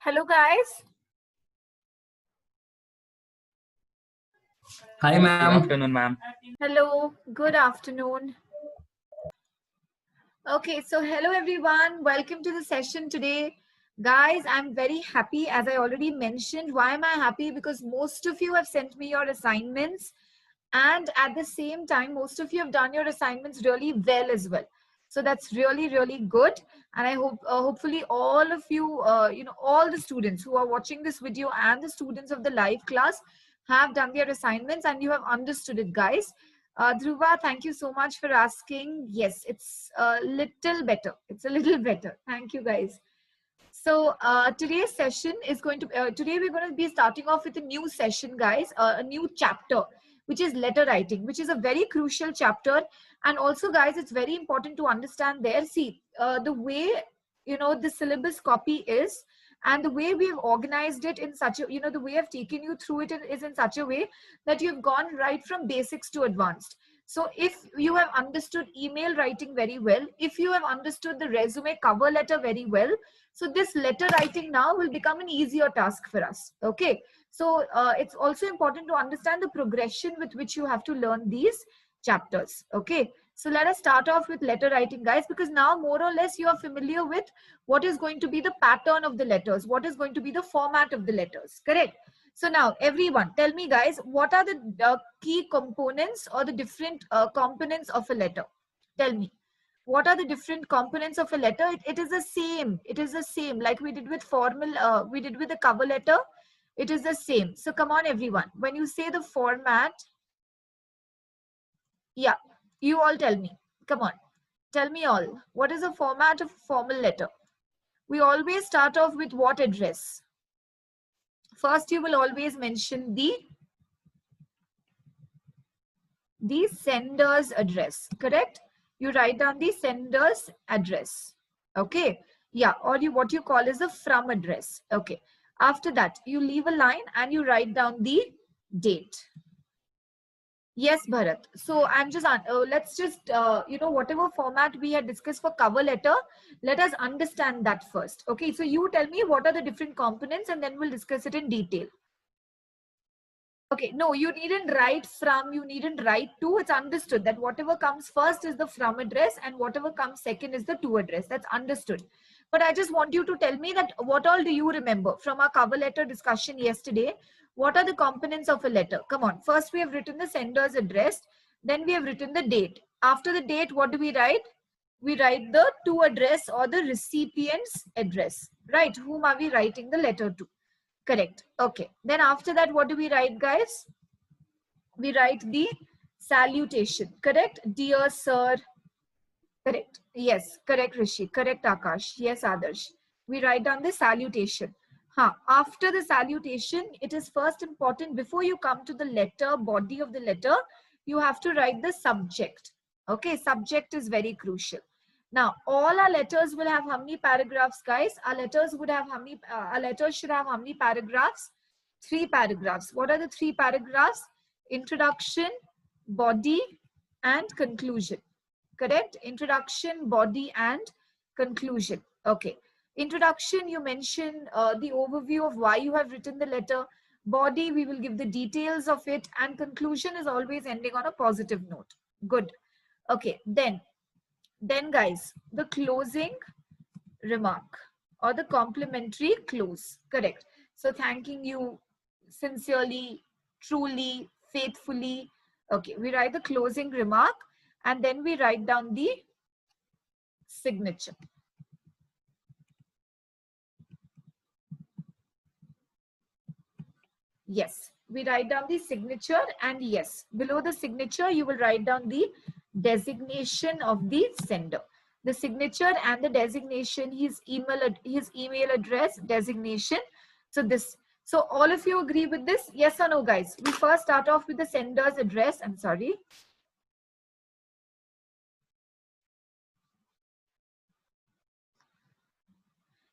Hello, guys. Hi, Good ma'am. afternoon, ma'am. Hello, good afternoon. Okay, so hello, everyone. Welcome to the session today. Guys, I'm very happy. As I already mentioned, why am I happy? Because most of you have sent me your assignments. And at the same time, most of you have done your assignments really well as well. So that's really, really good. And I hope, hopefully all of you, all the students who are watching this video and the students of the live class have done their assignments and you have understood it, guys. Dhruva, thank you so much for asking. Yes, it's a little better. It's a little better. Thank you, guys. So today's session is going to, today we're going to be starting off with a new session, guys, a new chapter, which is letter writing, which is a very crucial chapter. And also, guys, it's very important to understand there. See, the way, the syllabus copy is, and the way we've organized it in such a, the way I've taken you through it is in such a way that you've gone right from basics to advanced. So if you have understood email writing very well, if you have understood the resume cover letter very well, so this letter writing now will become an easier task for us. Okay. So it's also important to understand the progression with which you have to learn these chapters. Okay. So let us start off with letter writing, guys, because now more or less you are familiar with what is going to be the pattern of the letters, what is going to be the format of the letters. Correct. So now everyone tell me, guys, what are the key components or the different components of a letter? Tell me. What are the different components of a letter? It is the same. It is the same. Like we did with formal, we did with the cover letter. It is the same. So come on, everyone. When you say the format, yeah, you all tell me. Come on. Tell me all. What is the format of a formal letter? We always start off with what address? First, you will always mention the sender's address, correct? You write down the sender's address. Okay. Yeah. Or what you call is the from address. Okay. After that, you leave a line and you write down the date. Yes, Bharat. So I'm just, let's just, whatever format we had discussed for cover letter, let us understand that first. Okay. So you tell me what are the different components and then we'll discuss it in detail. Okay, no, you needn't write from, you needn't write to. It's understood that whatever comes first is the from address and whatever comes second is the to address. That's understood. But I just want you to tell me that what all do you remember from our cover letter discussion yesterday? What are the components of a letter? Come on. First, we have written the sender's address. Then we have written the date. After the date, what do we write? We write the to address or the recipient's address, right? Whom are we writing the letter to? Correct. Okay. Then after that, what do we write, guys? We write the salutation. Correct. Dear sir. Correct. Yes. Correct, Rishi. Correct, Akash. Yes, Adarsh. We write down the salutation. After the salutation, it is first important before you come to the letter, body of the letter, you have to write the subject. Okay. Subject is very crucial. Now, all our letters will have how many paragraphs, guys? Our letters would have how many, our letters should have how many paragraphs? 3 paragraphs. What are the 3 paragraphs? Introduction, body, and conclusion. Correct? Introduction, body, and conclusion. Okay. Introduction, you mention the overview of why you have written the letter. Body, we will give the details of it. And conclusion is always ending on a positive note. Good. Okay. Then guys, the closing remark or the complimentary close. Correct. So thanking you sincerely, truly, faithfully. Okay, we write the closing remark and then we write down the signature. Yes, we write down the signature, and yes, below the signature, you will write down the designation of the sender. The signature and the designation, his email address, designation. So all of you agree with this? Yes or no, guys? We first start off with the sender's address. I'm sorry.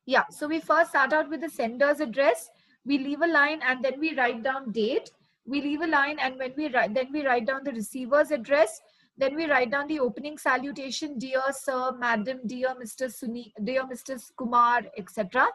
Yeah, so we first start out with the sender's address. We leave a line and then we write down date. We leave a line and when we write, then we write down the receiver's address. Then we write down the opening salutation, dear sir, madam, dear Mr. Suni, dear Mr. Kumar, etc.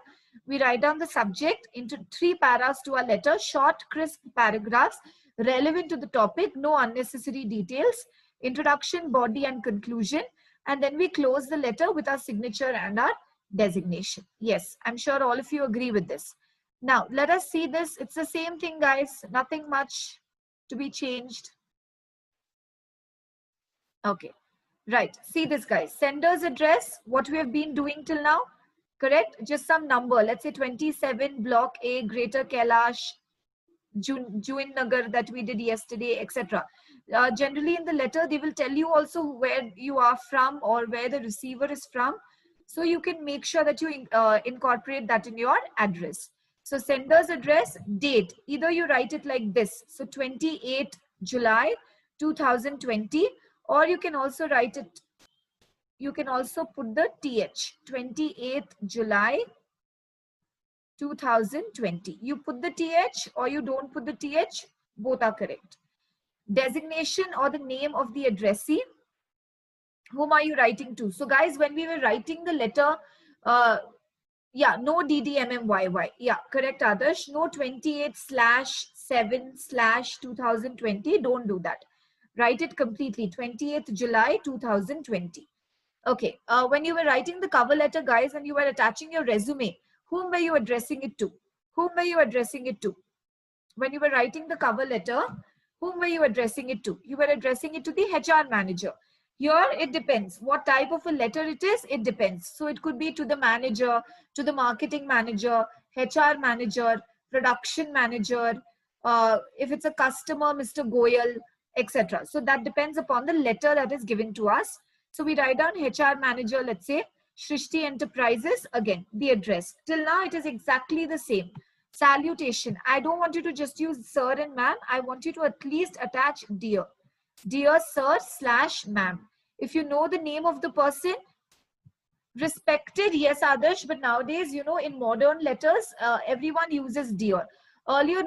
We write down the subject into 3 paras to our letter, short, crisp paragraphs relevant to the topic, no unnecessary details, introduction, body, and conclusion. And then we close the letter with our signature and our designation. Yes, I'm sure all of you agree with this. Now, let us see this. It's the same thing, guys. Nothing much to be changed. Okay, right. See this, guys. Sender's address, what we have been doing till now, correct? Just some number. Let's say 27, Block A, Greater Kailash, Juin Nagar that we did yesterday, etc. Generally in the letter, they will tell you also where you are from or where the receiver is from. So you can make sure that you incorporate that in your address. So sender's address, date, either you write it like this. So 28 July 2020, or you can also write it, you can also put the TH, 28th July 2020. You put the TH or you don't put the TH, both are correct. Designation or the name of the addressee. Whom are you writing to? So guys, when we were writing the letter, yeah, no DDMMYY. Yeah, correct, Adarsh. No 28/7/2020. Don't do that. Write it completely. 28th July 2020. Okay. When you were writing the cover letter, guys, and you were attaching your resume, whom were you addressing it to? Whom were you addressing it to? When you were writing the cover letter, whom were you addressing it to? You were addressing it to the HR manager. Here, it depends. What type of a letter it is, it depends. So it could be to the manager, to the marketing manager, HR manager, production manager, if it's a customer, Mr. Goyal, etc. So that depends upon the letter that is given to us. So we write down HR manager, let's say, Shrishti Enterprises, again, the address. Till now, it is exactly the same. Salutation. I don't want you to just use sir and ma'am. I want you to at least attach dear. Dear sir / ma'am. If you know the name of the person, respected, yes, Adarsh, but nowadays, you know, in modern letters, everyone uses dear. Earlier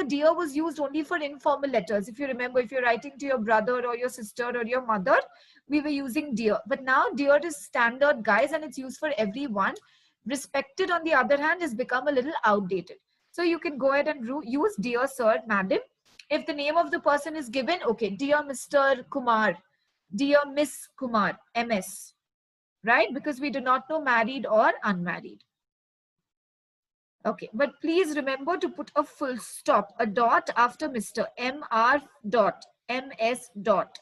dear was used only for informal letters. If you remember, if you're writing to your brother or your sister or your mother, we were using dear. But now dear is standard, guys, and it's used for everyone. Respected, on the other hand, has become a little outdated. So you can go ahead and use dear sir, madam. If the name of the person is given, okay, dear Mr. Kumar, dear Miss Kumar, MS, right? Because we do not know married or unmarried. Okay, but please remember to put a full stop, a dot after Mr. MR dot, MS dot.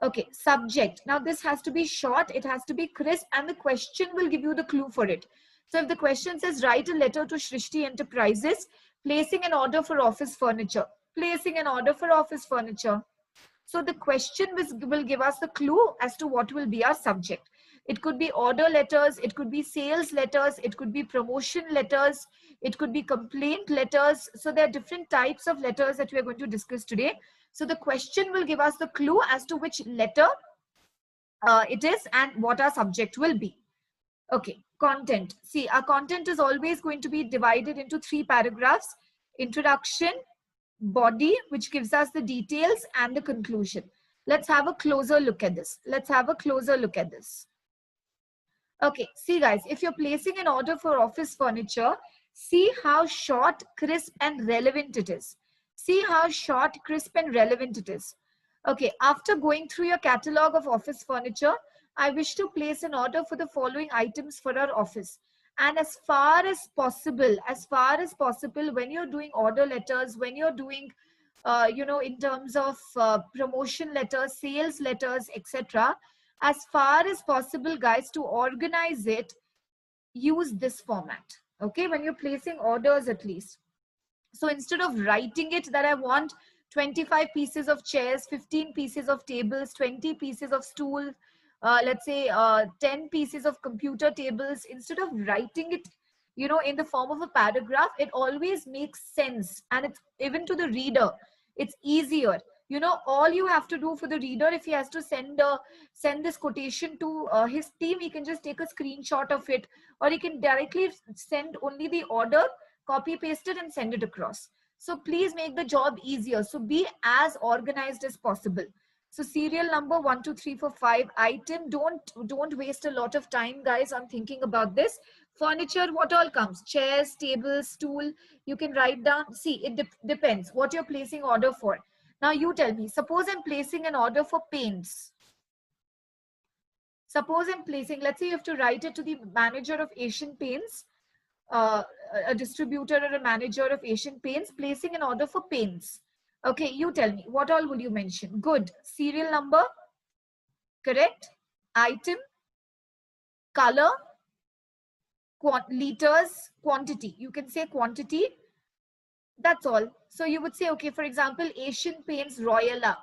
Okay, subject. Now this has to be short, it has to be crisp, and the question will give you the clue for it. So if the question says, write a letter to Shrishti Enterprises, placing an order for office furniture. Placing an order for office furniture. So the question will give us the clue as to what will be our subject. It could be order letters, it could be sales letters, it could be promotion letters, it could be complaint letters. So there are different types of letters that we are going to discuss today. So the question will give us the clue as to which letter it is and what our subject will be. Okay, content. See, our content is always going to be divided into 3 paragraphs. Introduction, body, which gives us the details, and the conclusion. Let's have a closer look at this. Let's have a closer look at this. Okay, see guys, if you're placing an order for office furniture, see how short, crisp, and relevant it is. See how short, crisp, and relevant it is. Okay, after going through your catalog of office furniture, I wish to place an order for the following items for our office. And as far as possible, when you're doing order letters, when you're doing, you know, in terms of promotion letters, sales letters, etc., as far as possible, guys, to organize it, use this format. Okay, when you're placing orders, at least. So instead of writing it that I want 25 pieces of chairs, 15 pieces of tables, 20 pieces of stool, let's say 10 pieces of computer tables, instead of writing it, you know, in the form of a paragraph, it always makes sense. And it's even to the reader, it's easier. You know, all you have to do for the reader, if he has to send this quotation to his team, he can just take a screenshot of it, or he can directly send only the order, copy paste it, and send it across. So please make the job easier. So be as organized as possible. So serial number 1, 2, 3, 4, 5 item. Don't waste a lot of time, guys, on thinking about this. Furniture, what all comes? Chairs, tables, stool. You can write down. See, it depends what you're placing order for. Now you tell me, suppose I'm placing an order for paints. Suppose I'm placing, let's say you have to write it to the manager of Asian Paints, uh, a distributor or a manager of Asian Paints, placing an order for paints. Okay, you tell me, what all will you mention? Good. Serial number, correct. Item, color, liters, quantity. You can say quantity. That's all. So you would say, okay, for example, Asian Paints Royala.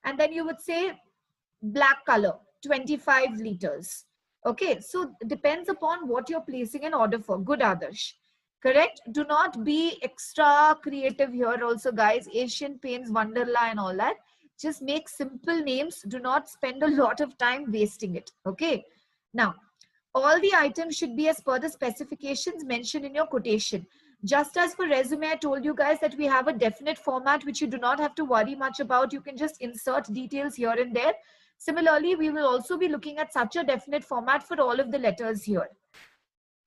And then you would say black color, 25 liters. Okay, so depends upon what you're placing an order for. Good, Adarsh. Correct? Do not be extra creative here also, guys. Asian Paints, Wonderla and all that. Just make simple names. Do not spend a lot of time wasting it. Okay. Now, all the items should be as per the specifications mentioned in your quotation. Just as for resume, I told you guys that we have a definite format which you do not have to worry much about. You can just insert details here and there. Similarly, we will also be looking at such a definite format for all of the letters here.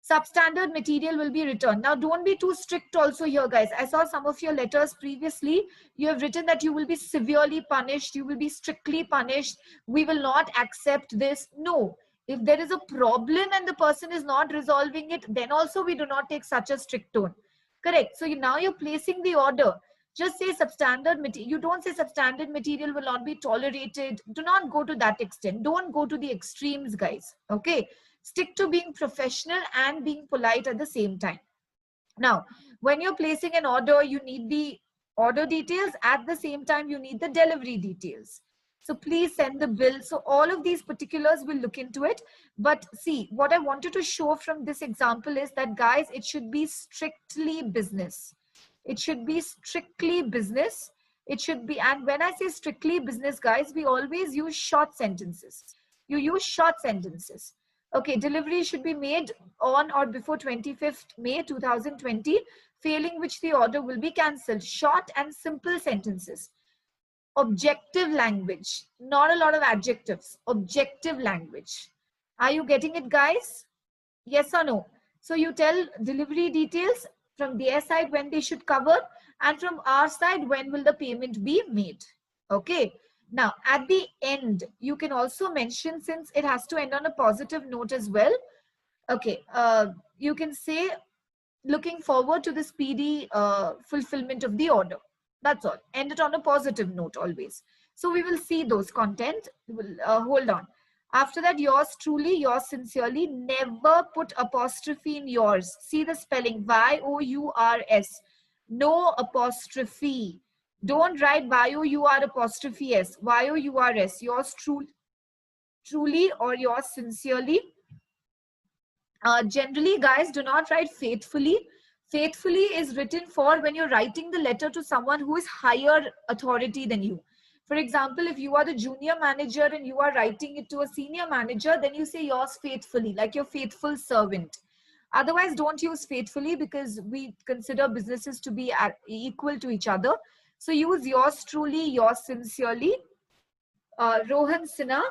Substandard material will be returned. Now, don't be too strict also here, guys. I saw some of your letters previously. You have written that you will be severely punished. You will be strictly punished. We will not accept this. No. If there is a problem and the person is not resolving it, then also we do not take such a strict tone. Correct. So now you're placing the order. Just say substandard material. You don't say substandard material will not be tolerated. Do not go to that extent. Don't go to the extremes, guys. Okay. Stick to being professional and being polite at the same time. Now, when you're placing an order, you need the order details. At the same time, you need the delivery details. So please send the bill. So all of these particulars will look into it. But see, what I wanted to show from this example is that, guys, it should be strictly business. It should be strictly business. It should be, and when I say strictly business, guys, we always use short sentences. You use short sentences. Okay, delivery should be made on or before 25th May 2020, failing which the order will be cancelled. Short and simple sentences. Objective language, not a lot of adjectives. Objective language. Are you getting it, guys? Yes or no? So you tell delivery details from their side when they should cover, and from our side when will the payment be made. Okay. Now at the end, you can also mention, since it has to end on a positive note as well. Okay. You can say looking forward to the speedy fulfillment of the order. That's all. End it on a positive note always. So we will see those content. Hold on. After that, yours truly, yours sincerely. Never put apostrophe in yours. See the spelling, Y-O-U-R-S. No apostrophe. Don't write Y-O-U-R apostrophe S. Y-O-U-R-S. Yours truly or yours sincerely. Generally, guys, do not write faithfully. Faithfully is written for when you're writing the letter to someone who is higher authority than you. For example, if you are the junior manager and you are writing it to a senior manager, then you say yours faithfully, like your faithful servant. Otherwise, don't use faithfully because we consider businesses to be equal to each other. So use yours truly, yours sincerely, Rohan Sinha,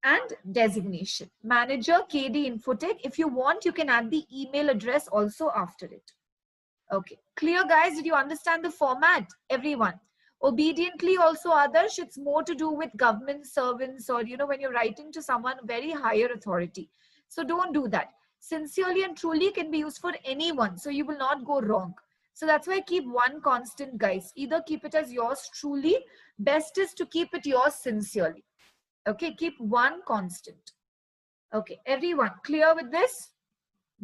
and designation. Manager, KD Infotech. If you want, you can add the email address also after it. Okay. Clear, guys? Did you understand the format? Everyone. Obediently also, Adarsh, it's more to do with government servants or, you know, when you're writing to someone very higher authority. So don't do that. Sincerely and truly can be used for anyone. So you will not go wrong. So that's why keep one constant, guys. Either keep it as yours truly. Best is to keep it yours sincerely. Okay, keep one constant. Okay, everyone clear with this?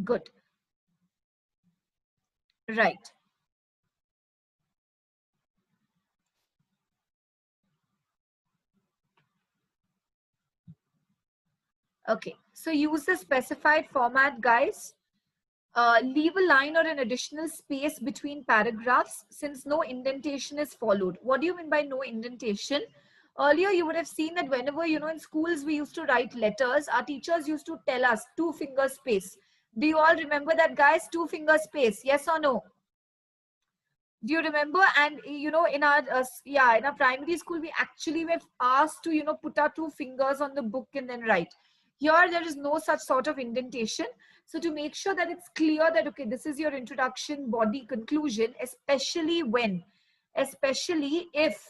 Good. Right. Okay, so use the specified format, guys. Leave a line or an additional space between paragraphs since no indentation is followed. What do you mean by no indentation? Earlier, you would have seen that whenever, you know, in schools, we used to write letters, our teachers used to tell us 2-finger space. Do you all remember that, guys? 2-finger space, yes or no? Do you remember? And you know, in our in our primary school, we actually were asked to, you know, put our 2 fingers on the book and then write. Here, there is no such sort of indentation. So to make sure that it's clear that, okay, this is your introduction, body, conclusion, especially if,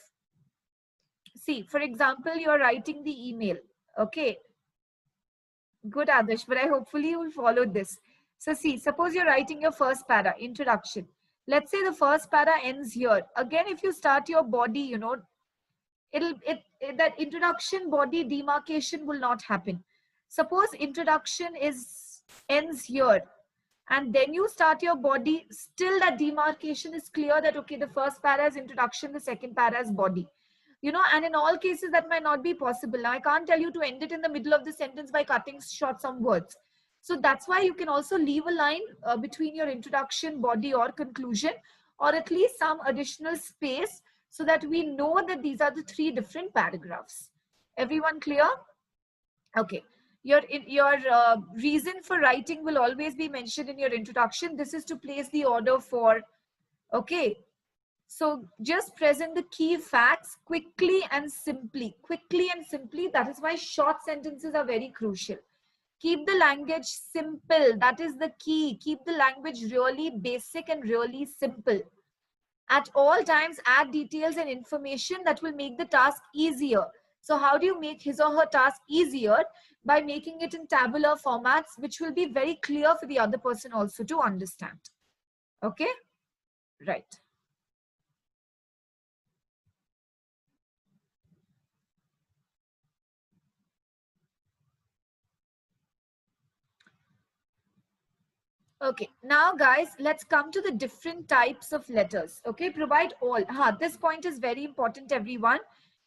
see, for example, you're writing the email, okay? Good, Adarsh, but I hopefully you will follow this. So see, suppose you're writing your first para, introduction. Let's say the first para ends here. Again, if you start your body, you know, that introduction body demarcation will not happen. Suppose introduction ends here, and then you start your body, still that demarcation is clear that, okay, the first para is introduction, the second para is body. You know, and in all cases that might not be possible. Now, I can't tell you to end it in the middle of the sentence by cutting short some words. So that's why you can also leave a line between your introduction, body, or conclusion, or at least some additional space, so that we know that these are the 3 different paragraphs. Everyone clear? Okay. Your reason for writing will always be mentioned in your introduction. This is to place the order for, okay. So just present the key facts quickly and simply. Quickly and simply. That is why short sentences are very crucial. Keep the language simple. That is the key. Keep the language really basic and really simple. At all times, add details and information that will make the task easier. So how do you make his or her task easier? By making it in tabular formats, which will be very clear for the other person also to understand. Okay? Right. Okay, now guys, let's come to the different types of letters. Okay, provide all. This point is very important, everyone.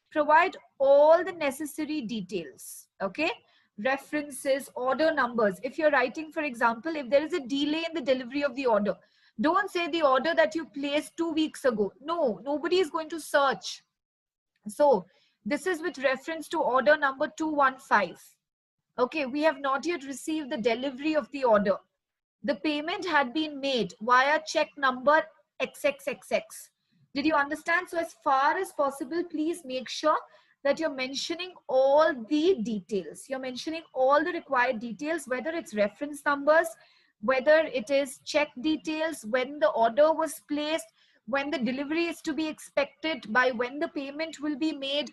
Provide all the necessary details. Okay, references, order numbers. If you're writing, for example, if there is a delay in the delivery of the order, don't say the order that you placed 2 weeks ago. No, nobody is going to search. So this is with reference to order number 215. Okay, we have not yet received the delivery of the order. The payment had been made via check number XXXX. Did you understand? So as far as possible, please make sure that you're mentioning all the details. You're mentioning all the required details, whether it's reference numbers, whether it is check details, when the order was placed, when the delivery is to be expected, by when the payment will be made,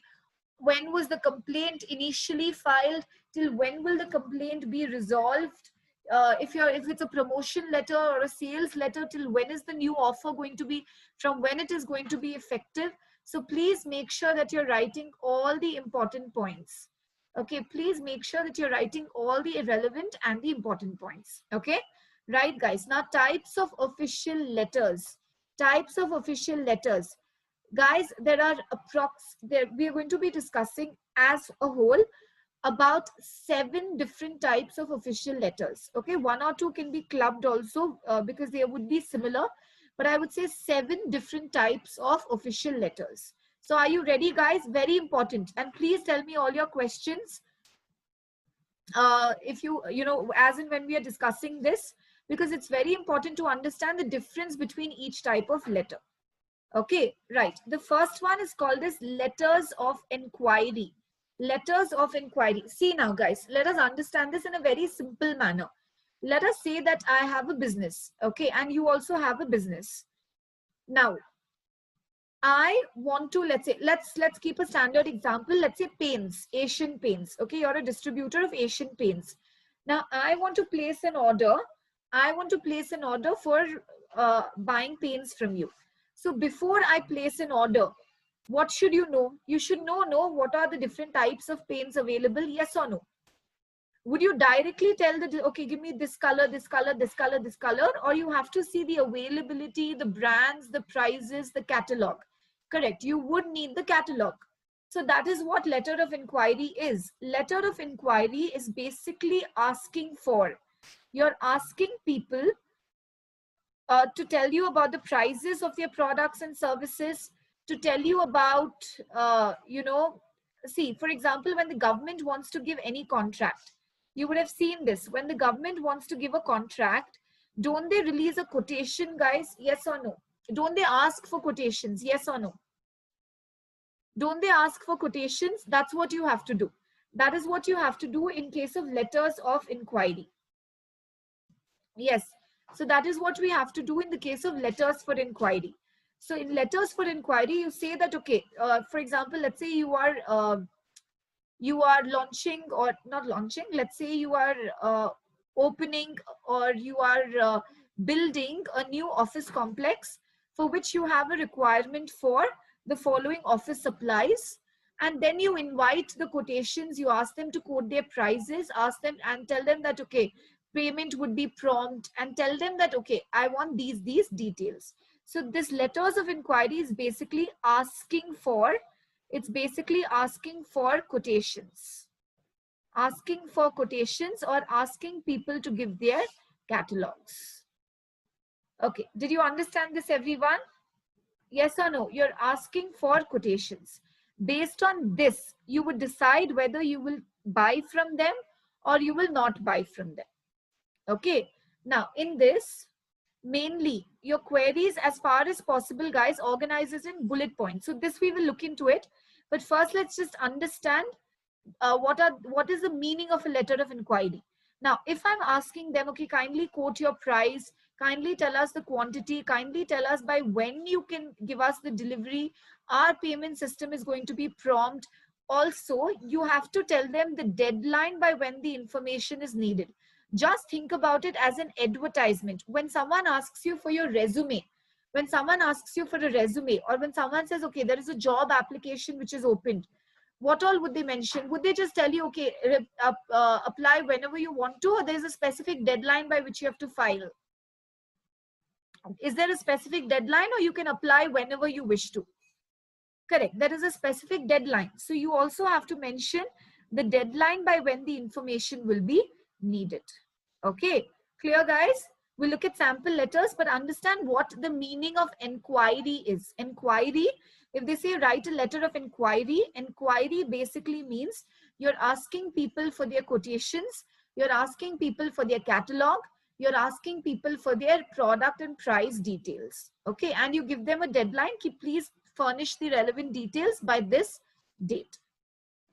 when was the complaint initially filed, till when will the complaint be resolved. If it's a promotion letter or a sales letter, till when is the new offer going to be, from when it is going to be effective. So please make sure that you're writing all the important points. Okay, please make sure that you're writing all the irrelevant and the important points. Okay, right guys. Now types of official letters. Types of official letters. Guys, there are we are going to be discussing as a whole about 7 different types of official letters. Okay, 1 or 2 can be clubbed also because they would be similar, but I would say 7 different types of official letters. So are you ready, guys? Very important. And please tell me all your questions if you know, as and when we are discussing this, because it's very important to understand the difference between each type of letter. Okay, right. The first one is called as letters of inquiry. Letters of inquiry. See now, guys, let us understand this in a very simple manner. Let us say that I have a business, okay, and you also have a business. Now, I want to, let's say, let's keep a standard example. Let's say paints, Asian Paints. Okay, you're a distributor of Asian Paints. Now, I want to place an order. I want to place an order for buying paints from you. So before I place an order, what should you know? You should know what are the different types of paints available, yes or no? Would you directly tell the, okay, give me this color, this color, this color, this color, or you have to see the availability, the brands, the prices, the catalog? Correct. You would need the catalog. So that is what letter of inquiry is. Letter of inquiry is basically asking for, you're asking people to tell you about the prices of their products and services, to tell you about, you know, see, for example, when the government wants to give any contract, you would have seen this. When the government wants to give a contract, don't they release a quotation, guys? Yes or no? Don't they ask for quotations? Yes or no? Don't they ask for quotations? That's what you have to do. That is what you have to do in case of letters of inquiry. Yes, so that is what we have to do in the case of letters for inquiry. So in letters for inquiry, you say that, okay, for example, let's say you are launching, or not launching, let's say you are opening, or you are building a new office complex for which you have a requirement for the following office supplies, and then you invite the quotations, you ask them to quote their prices, ask them and tell them that, okay, payment would be prompt, and tell them that, okay, I want these details. So this letters of inquiry is basically asking for, it's basically asking for quotations, or asking people to give their catalogs. Okay, did you understand this, everyone? Yes or no? You're asking for quotations. Based on this, you would decide whether you will buy from them or you will not buy from them. Okay, now in this, mainly your queries, as far as possible, guys, organizes in bullet points. So this we will look into it, but first let's just understand what is the meaning of a letter of inquiry. Now, if I'm asking them, okay, kindly quote your price, kindly tell us the quantity, kindly tell us by when you can give us the delivery, our payment system is going to be prompt. Also, you have to tell them the deadline by when the information is needed. Just think about it as an advertisement. When someone asks you for your resume, when someone asks you for a resume, or when someone says, okay, there is a job application which is opened, what all would they mention? Would they just tell you, okay, apply whenever you want to, or there's a specific deadline by which you have to file? Is there a specific deadline, or you can apply whenever you wish to? Correct. There is a specific deadline. So you also have to mention the deadline by when the information will be needed. Okay. Clear, guys? We'll look at sample letters, but understand what the meaning of inquiry is. Inquiry, if they say write a letter of inquiry, inquiry basically means you're asking people for their quotations, you're asking people for their catalog, you're asking people for their product and price details. Okay, and you give them a deadline, please furnish the relevant details by this date.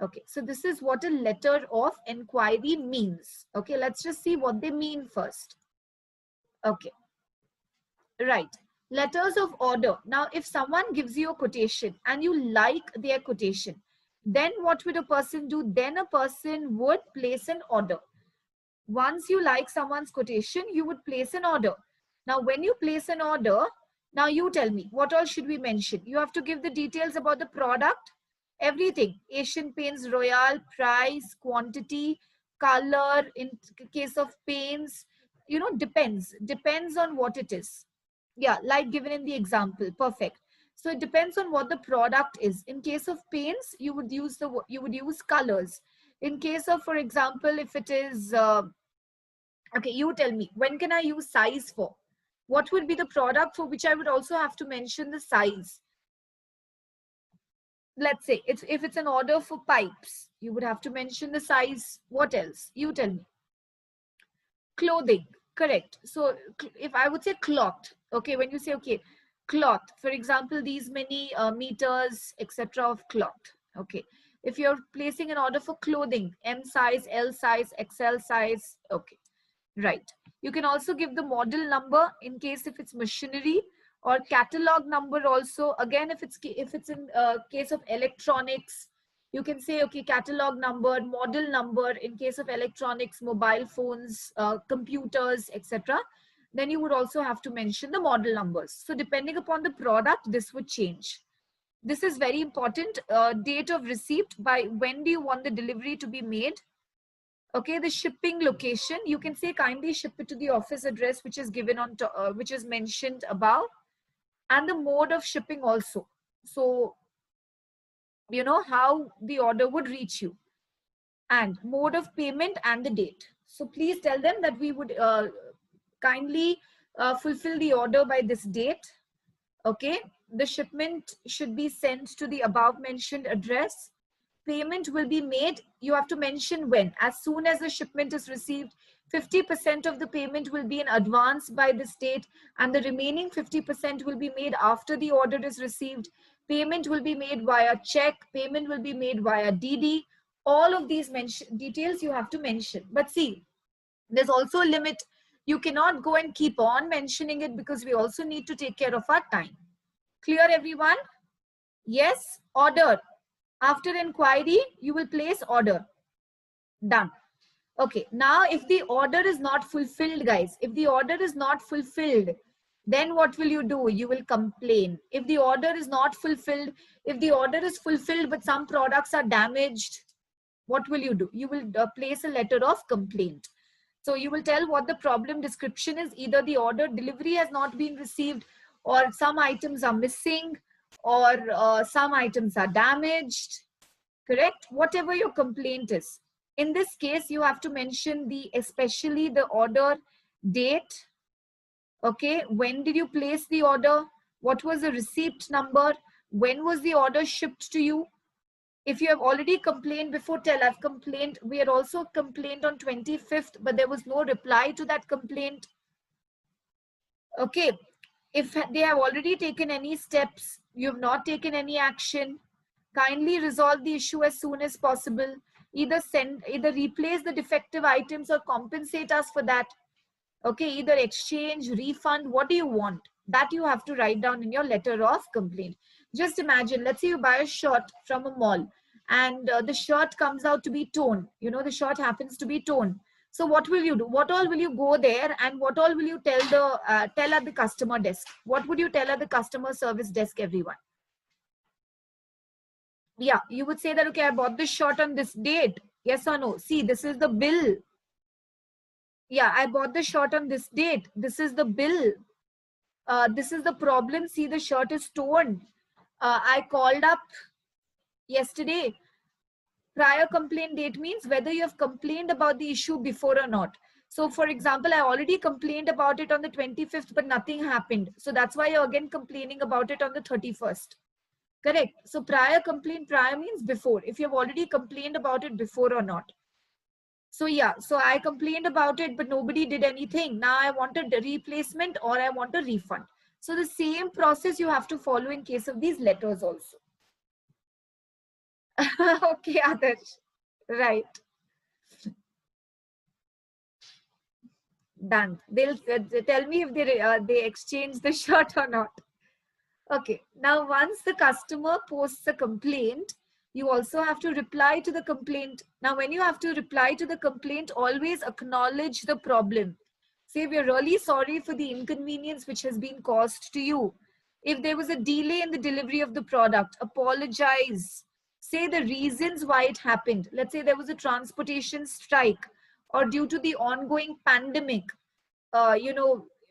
Okay, so this is what a letter of inquiry means. Okay, let's just see what they mean first. Okay, right. Letters of order. Now, if someone gives you a quotation and you like their quotation, then what would a person do? Then a person would place an order. Once you like someone's quotation, you would place an order. Now, when you place an order, now you tell me, what all should we mention? You have to give the details about the product, everything. Asian Paints Royale, price, quantity, color, in case of paints, you know, depends on what it is. Yeah, like given in the example, perfect. So it depends on what the product is. In case of paints, you would use colors. In case of, for example, if it is, okay, you tell me, when can I use size for? What would be the product for which I would also have to mention the size? Let's say if it's an order for pipes, you would have to mention the size. What else? You tell me. Clothing, correct. So if I would say cloth, okay, when you say, okay, cloth, for example, these many meters, etc. of cloth, okay. If you're placing an order for clothing, M size, L size, XL size, okay, right. You can also give the model number in case if it's machinery, or catalog number also. Again, if it's in case of electronics, you can say, okay, catalog number, model number in case of electronics, mobile phones, computers, etc. Then you would also have to mention the model numbers. So depending upon the product, this would change. This is very important. Date of receipt, by when do you want the delivery to be made? Okay, the shipping location, you can say kindly ship it to the office address which is given on which is mentioned above, and the mode of shipping also. So you know how the order would reach you, and mode of payment and the date. So please tell them that we would kindly fulfill the order by this date. Okay, the shipment should be sent to the above mentioned address. Payment will be made. You have to mention when. As soon as the shipment is received, 50% of the payment will be in advance by this date, and the remaining 50% will be made after the order is received. Payment will be made via check. Payment will be made via DD. All of these details you have to mention. But see, there's also a limit. You cannot go and keep on mentioning it because we also need to take care of our time. Clear, everyone? Yes. Order. After inquiry, you will place order. Done. Okay. Now, if the order is not fulfilled, guys, if the order is not fulfilled, then what will you do? You will complain. If the order is not fulfilled, if the order is fulfilled but some products are damaged, what will you do? You will place a letter of complaint. So you will tell what the problem description is. Either the order delivery has not been received, or some items are missing, or some items are damaged. Correct? Whatever your complaint is. In this case, you have to mention especially the order date. Okay, when did you place the order? What was the receipt number? When was the order shipped to you? If you have already complained before, tell I've complained. We had also complained on 25th, but there was no reply to that complaint. Okay, if they have already taken any steps, you have not taken any action, kindly resolve the issue as soon as possible. Either replace the defective items or compensate us for that. Okay, either exchange, refund, what do you want? That you have to write down in your letter of complaint. Just imagine, let's say you buy a shirt from a mall and the shirt comes out to be torn. You know, the shirt happens to be torn. So what will you do? What all will you go there and what all will you tell at the customer desk? What would you tell at the customer service desk, everyone? Yeah, you would say that, okay, I bought this shirt on this date. Yes or no? See, this is the bill. Yeah, I bought the shirt on this date. This is the bill. This is the problem. See, the shirt is torn. I called up yesterday. Prior complaint date means whether you have complained about the issue before or not. So for example, I already complained about it on the 25th, but nothing happened. So that's why you're again complaining about it on the 31st. Correct. So prior complaint, prior means before. If you've already complained about it before or not. So yeah, so I complained about it, but nobody did anything. Now I want a replacement or I want a refund. So the same process you have to follow in case of these letters also. Okay, Adarsh. Right. Done. They'll tell me if they exchange the shirt or not. Okay. Now, once the customer posts a complaint, you also have to reply to the complaint. Now, when you have to reply to the complaint, always acknowledge the problem. Say, we're really sorry for the inconvenience which has been caused to you. If there was a delay in the delivery of the product, apologize. Say the reasons why it happened. Let's say there was a transportation strike or due to the ongoing pandemic,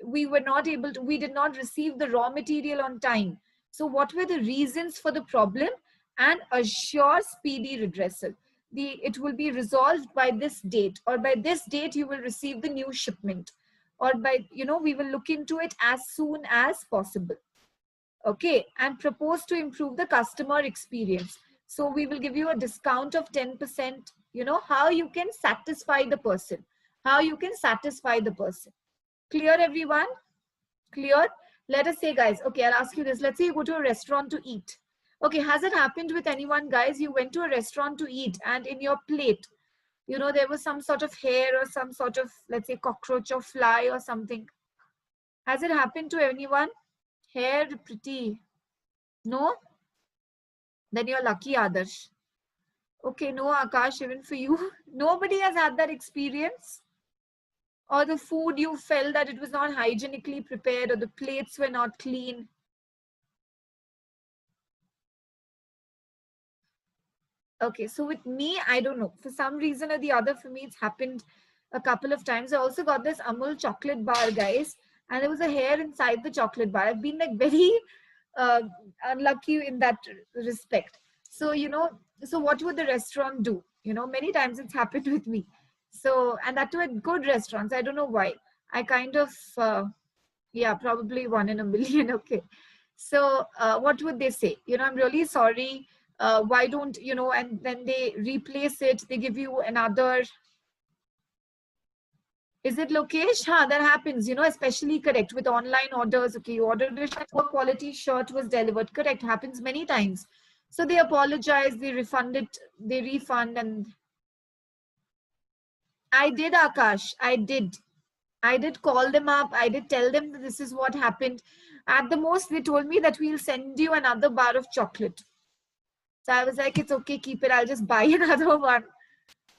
we were not able to, we did not receive the raw material on time. So what were the reasons for the problem? And assure speedy redressal. It will be resolved by this date, or by this date you will receive the new shipment, or by, we will look into it as soon as possible. Okay, and propose to improve the customer experience. So we will give you a discount of 10%, how you can satisfy the person, Clear, everyone? Clear? Let us say, guys, okay, I'll ask you this. Let's say you go to a restaurant to eat. Okay, has it happened with anyone, guys? You went to a restaurant to eat and in your plate, there was some sort of hair or some sort of, let's say, cockroach or fly or something. Has it happened to anyone? Hair, pretty. No? Then you're lucky, Adarsh. Okay, no, Akash, even for you. Nobody has had that experience. Or the food, you felt that it was not hygienically prepared, or the plates were not clean. Okay, so with me, I don't know. For some reason or the other, for me, it's happened a couple of times. I also got this Amul chocolate bar, guys, and there was a hair inside the chocolate bar. I've been like very unlucky in that respect. So, so what would the restaurant do? Many times it's happened with me. So, and that too at good restaurants. I don't know why. I kind of, yeah, probably 1 in a million. Okay. So what would they say? I'm really sorry. Why don't, and then they replace it. They give you another. Is it Lokesh? That happens, especially correct with online orders. Okay, you ordered a shirt, poor quality shirt was delivered. Correct, happens many times. So they apologize, they refund it, they refund. And I did, Akash, I did call them up. I did tell them that this is what happened. At the most, they told me that we'll send you another bar of chocolate. So I was like, it's okay, keep it. I'll just buy another one.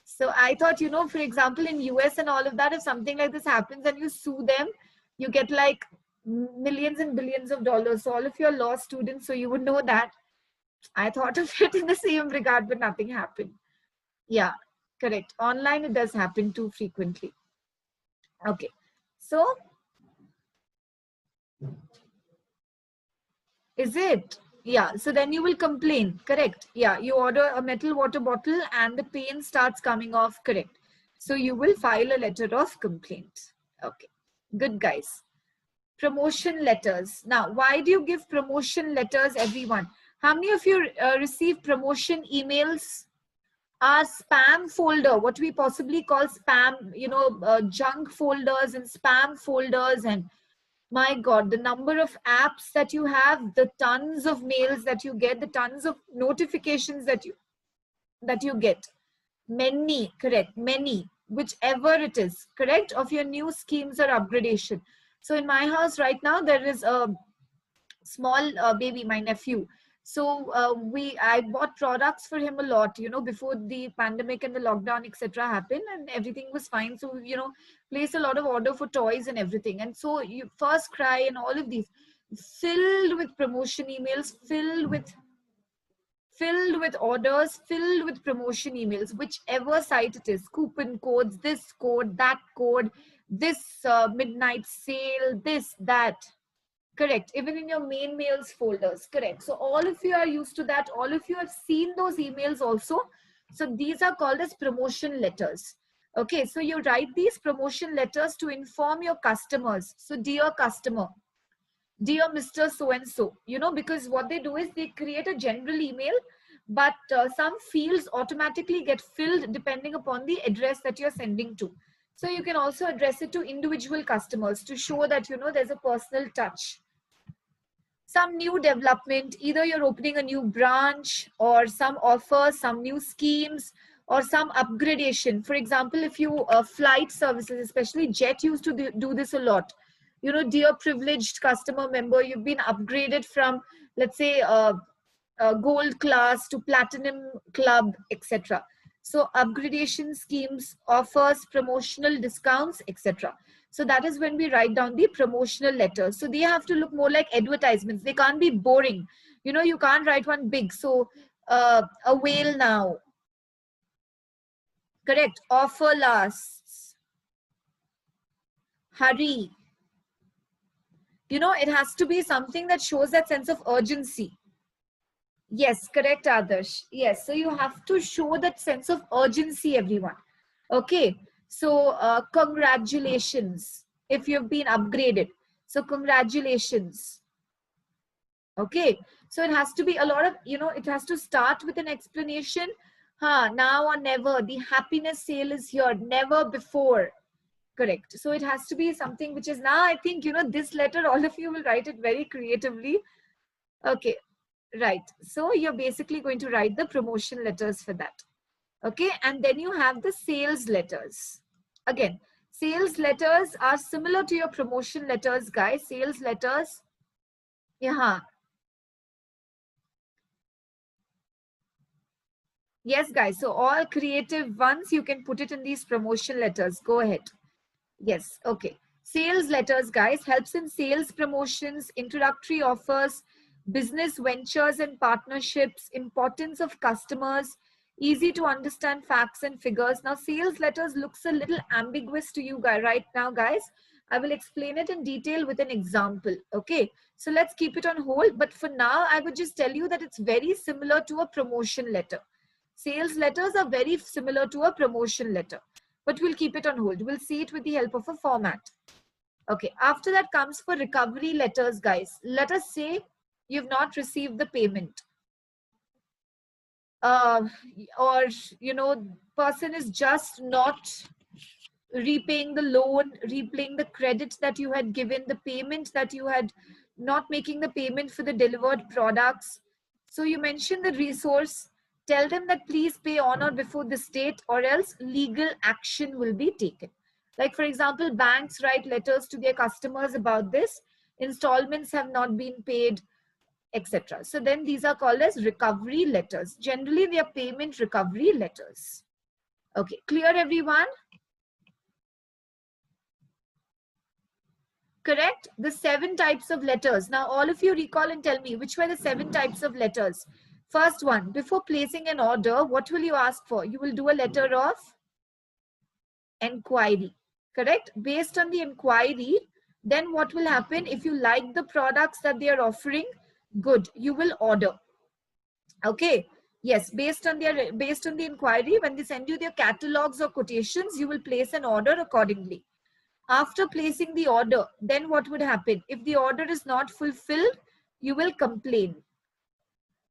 So I thought, you know, for example, in US and all of that, if something like this happens and you sue them, you get like millions and billions of dollars. So all of your law students, so you would know that. I thought of it in the same regard, but nothing happened. Yeah, correct. Online, it does happen too frequently. Okay. So, is it? Yeah. So then you will complain. Correct. Yeah. You order a metal water bottle and the paint starts coming off. Correct. So you will file a letter of complaint. Okay. Good, guys. Promotion letters. Now, why do you give promotion letters, everyone? How many of you receive promotion emails? Our spam folder, what we possibly call spam, you know, junk folders and spam folders. And my God, the number of apps that you have, the tons of mails that you get, the tons of notifications that you get. Many, correct, many, whichever it is, correct, of your new schemes or upgradation. So in my house right now, there is a small baby, my nephew. So I bought products for him a lot, you know, before the pandemic and the lockdown, etc. happened, and everything was fine. So, you know, place a lot of order for toys and everything. And so you first cry and all of these filled with promotion emails, filled with orders, filled with promotion emails, whichever site it is, coupon codes, this code, that code, this midnight sale, this, that. Correct. Even in your main mails folders. Correct. So all of you are used to that. All of you have seen those emails also. So these are called as promotion letters. Okay. So you write these promotion letters to inform your customers. So dear customer, dear Mr. So-and-so, you know, because what they do is they create a general email, but some fields automatically get filled depending upon the address that you're sending to. So you can also address it to individual customers to show that, you know, there's a personal touch. Some new development, either you're opening a new branch or some offers, some new schemes, or some upgradation. For example, if you flight services, especially Jet used to do this a lot. You know, dear privileged customer member, you've been upgraded from, let's say, gold class to platinum club, etc. So upgradation schemes, offers, promotional discounts, etc. So that is when we write down the promotional letters. So they have to look more like advertisements. They can't be boring. You know, you can't write one big. So a whale now. Correct. Offer lasts. Hurry. You know, it has to be something that shows that sense of urgency. Yes, correct, Adarsh. Yes, so you have to show that sense of urgency, everyone. Okay, so congratulations if you've been upgraded. So congratulations. Okay, so it has to be a lot of, you know, it has to start with an explanation. Now or never, the happiness sale is here, never before. Correct. So it has to be something which is now, I think, you know, this letter, all of you will write it very creatively. Okay, right. So you're basically going to write the promotion letters for that. Okay, and then you have the sales letters. Again, sales letters are similar to your promotion letters, guys. Sales letters. Yeah. Yes, guys. So all creative ones, you can put it in these promotion letters. Go ahead. Yes. Okay. Sales letters, guys, helps in sales promotions, introductory offers, business ventures and partnerships, importance of customers, easy to understand facts and figures. Now, sales letters looks a little ambiguous to you guys right now, guys. I will explain it in detail with an example. Okay. So let's keep it on hold. But for now, I would just tell you that it's very similar to a promotion letter. Sales letters are very similar to a promotion letter, but we'll keep it on hold. We'll see it with the help of a format. Okay, after that comes for recovery letters, guys. Let us say you've not received the payment. Or, you know, person is just not repaying the loan, repaying the credit that you had given, the payment that you had, not making the payment for the delivered products. So you mention the resource, tell them that please pay on or before this date or else legal action will be taken. Like for example, banks write letters to their customers about this, installments have not been paid, etc. So then these are called as recovery letters. Generally, they are payment recovery letters. Okay, clear everyone? Correct? The 7 types of letters. Now, all of you recall and tell me which were the 7 types of letters. First one, before placing an order, what will you ask for? You will do a letter of inquiry. Correct? Based on the inquiry, then what will happen? If you like the products that they are offering, good, you will order. Okay. Yes, based on the inquiry, when they send you their catalogs or quotations, you will place an order accordingly. After placing the order, then what would happen? If the order is not fulfilled, you will complain.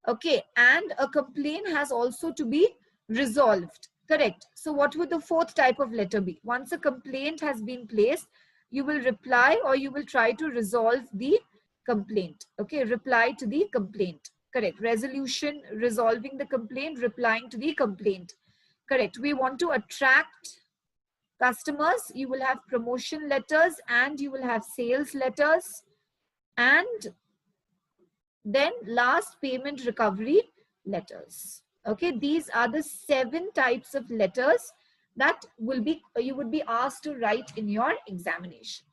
Okay, and a complaint has also to be resolved. Correct. So what would the 4th type of letter be? Once a complaint has been placed, you will reply or you will try to resolve the complaint. Okay, reply to the complaint. Correct. Resolution, resolving the complaint, replying to the complaint. Correct. We want to attract customers. You will have promotion letters and you will have sales letters, and then last, payment recovery letters. Okay, these are the 7 types of letters that you would be asked to write in your examination.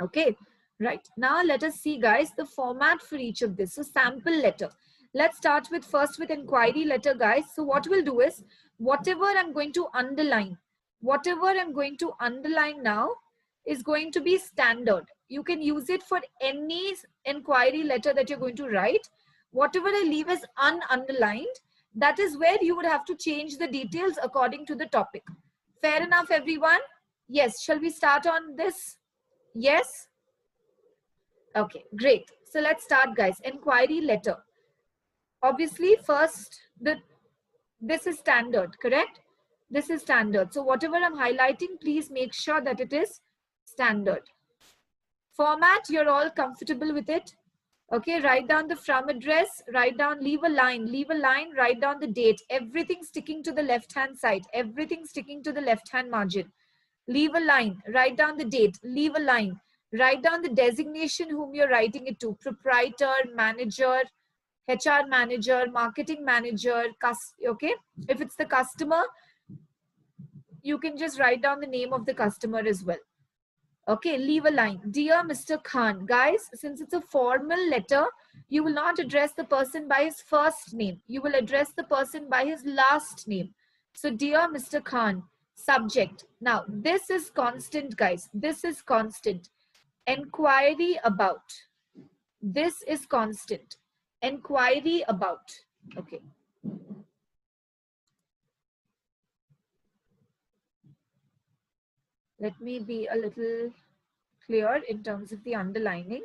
Okay, right. Now let us see, guys, the format for each of this. So sample letter. Let's start with first with inquiry letter, guys. So what we'll do is, whatever I'm going to underline now is going to be standard. You can use it for any inquiry letter that you're going to write. Whatever I leave as ununderlined, that is where you would have to change the details according to the topic. Fair enough, everyone? Yes. Shall we start on this? Yes? Okay, great. So let's start, guys. Inquiry letter. Obviously, first, this is standard, correct? This is standard. So whatever I'm highlighting, please make sure that it is standard. Format, you're all comfortable with it. Okay, write down the from address, write down, leave a line, write down the date, everything sticking to the left-hand side, everything sticking to the left-hand margin. Leave a line, write down the date, leave a line, write down the designation whom you're writing it to, proprietor, manager, HR manager, marketing manager, okay? If it's the customer, you can just write down the name of the customer as well. Okay, leave a line. Dear Mr. Khan. Guys, since it's a formal letter, you will not address the person by his first name. You will address the person by his last name. So, Dear Mr. Khan, subject. Now, this is constant, guys. This is constant. Enquiry about. This is constant. Enquiry about. Okay. Let me be a little clear in terms of the underlining.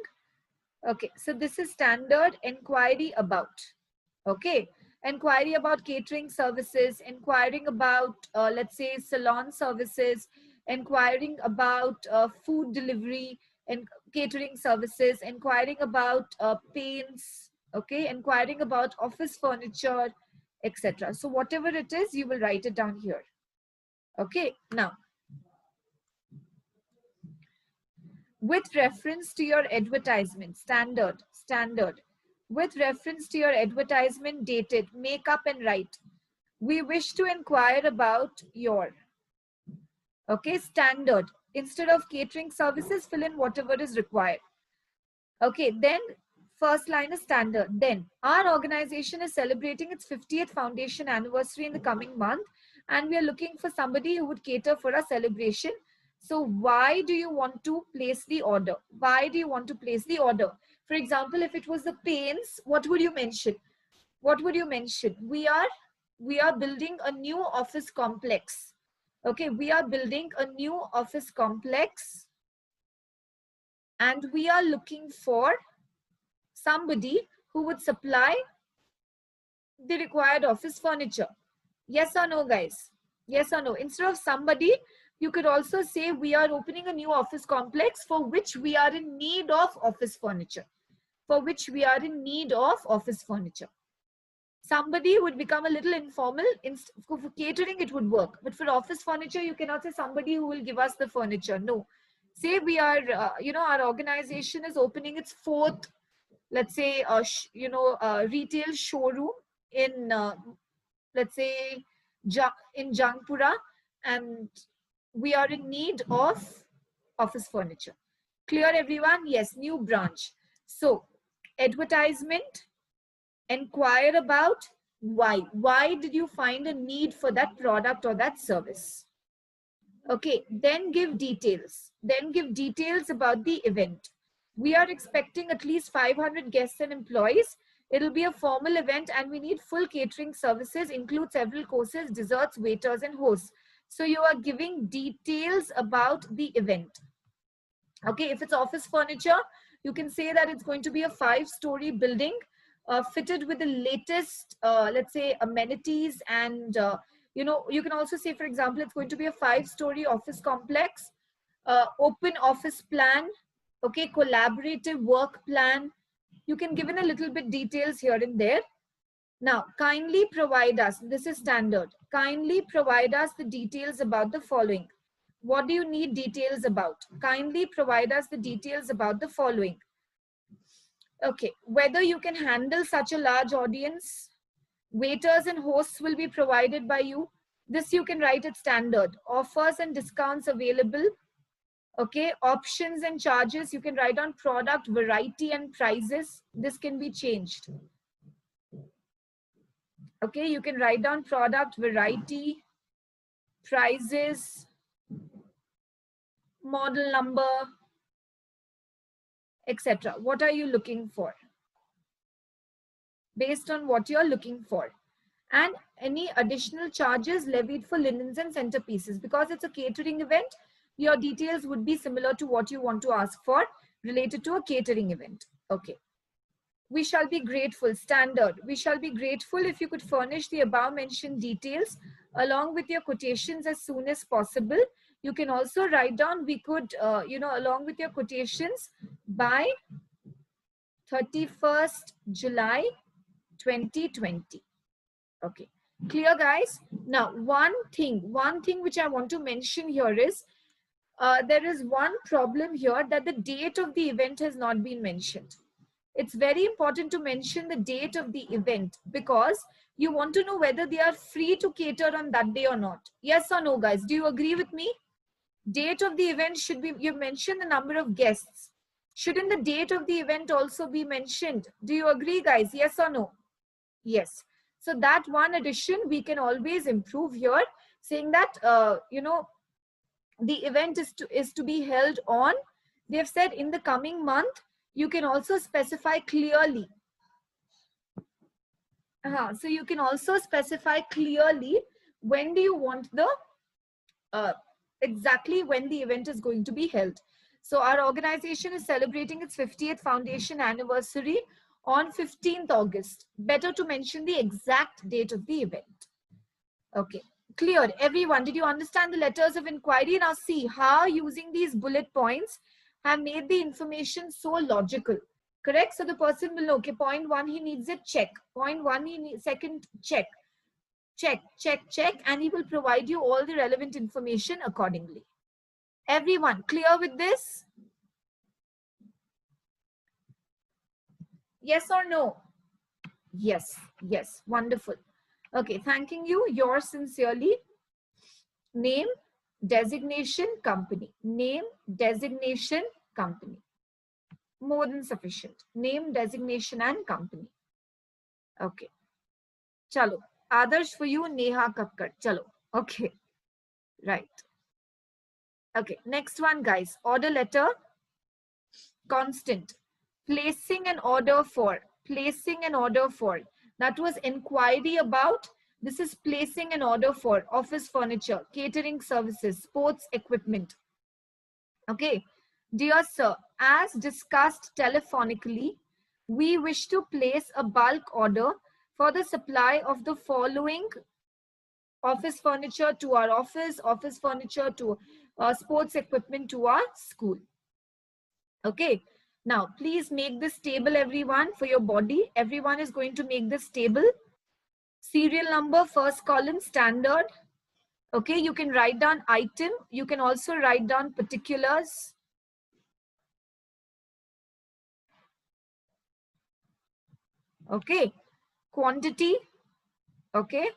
Okay, so this is standard. Enquiry about. Okay, inquiry about catering services, inquiring about, let's say, salon services, inquiring about food delivery and catering services, inquiring about paints, okay, inquiring about office furniture, etc. So whatever it is, you will write it down here. Okay, now, with reference to your advertisement, standard. With reference to your advertisement, dated, make up and write. We wish to inquire about your, okay, standard. Instead of catering services, fill in whatever is required. Okay, then first line is standard. Then our organization is celebrating its 50th foundation anniversary in the coming month, and we are looking for somebody who would cater for a celebration. So why do you want to place the order? Why do you want to place the order? For example, if it was the paints, what would you mention? What would you mention? We are building a new office complex. Okay, we are building a new office complex and we are looking for somebody who would supply the required office furniture. Yes or no, guys? Yes or no? Instead of somebody, you could also say we are opening a new office complex for which we are in need of office furniture. for which we are in need of office furniture. Somebody would become a little informal. For catering, it would work. But for office furniture, you cannot say somebody who will give us the furniture. No. Say we are, our organization is opening its fourth, let's say, retail showroom in, let's say, in Jangpura, and we are in need of office furniture. Clear, everyone? Yes, new branch. So, advertisement, inquire about why. Why did you find a need for that product or that service? Okay, then give details. Then give details about the event. We are expecting at least 500 guests and employees. It'll be a formal event and we need full catering services, include several courses, desserts, waiters, and hosts. So you are giving details about the event. Okay, if it's office furniture, you can say that it's going to be a 5-story building fitted with the latest, let's say, amenities. And, you can also say, for example, it's going to be a 5-story office complex, open office plan, okay, collaborative work plan. You can give in a little bit details here and there. Now, kindly provide us, this is standard, kindly provide us the details about the following. What do you need details about? Kindly provide us the details about the following. Okay, whether you can handle such a large audience, waiters and hosts will be provided by you. This you can write at standard. Offers and discounts available. Okay, options and charges, you can write on product, variety and prices. This can be changed. Okay, you can write down product, variety, prices, model number, etc. What are you looking for? Based on what you're looking for. And any additional charges levied for linens and centerpieces. Because it's a catering event, your details would be similar to what you want to ask for related to a catering event. Okay. We shall be grateful, standard. We shall be grateful if you could furnish the above mentioned details along with your quotations as soon as possible. You can also write down, we could, along with your quotations by 31st July 2020. Okay, clear, guys? Now, one thing which I want to mention here is, there is one problem here, that the date of the event has not been mentioned. It's very important to mention the date of the event because you want to know whether they are free to cater on that day or not. Yes or no, guys? Do you agree with me? Date of the event should be, you mentioned the number of guests. Shouldn't the date of the event also be mentioned? Do you agree, guys? Yes or no? Yes. So that one addition we can always improve here, saying that, the event is to be held on, they've said, in the coming month. You can also specify clearly. So you can also specify clearly when do you want the, exactly when the event is going to be held. So our organization is celebrating its 50th foundation anniversary on 15th August. Better to mention the exact date of the event. Okay, clear. Everyone, did you understand the letters of inquiry? Now see how using these bullet points have made the information so logical. Correct? So the person will know, okay, point 1, he needs a check. Point 1, he needs, second, check. Check, check, check, and he will provide you all the relevant information accordingly. Everyone, clear with this? Yes or no? Yes, yes, wonderful. Okay, thanking you. Yours sincerely. Name, designation, company. Name, designation, company. More than sufficient. Name, designation, and company. Okay. Chalo. Adarsh for you, Neha Kakkar. Chalo. Okay. Right. Okay. Next one, guys. Order letter. Constant. Placing an order for. Placing an order for. That was inquiry about. This is placing an order for office furniture, catering services, sports equipment. Okay. Dear sir, as discussed telephonically, we wish to place a bulk order for the supply of the following office furniture to our office furniture to sports equipment to our school. Okay. Now, please make this table, everyone, for your body. Everyone is going to make this table. Serial number, first column, standard. Okay, you can write down item. You can also write down particulars. Okay, quantity. Okay,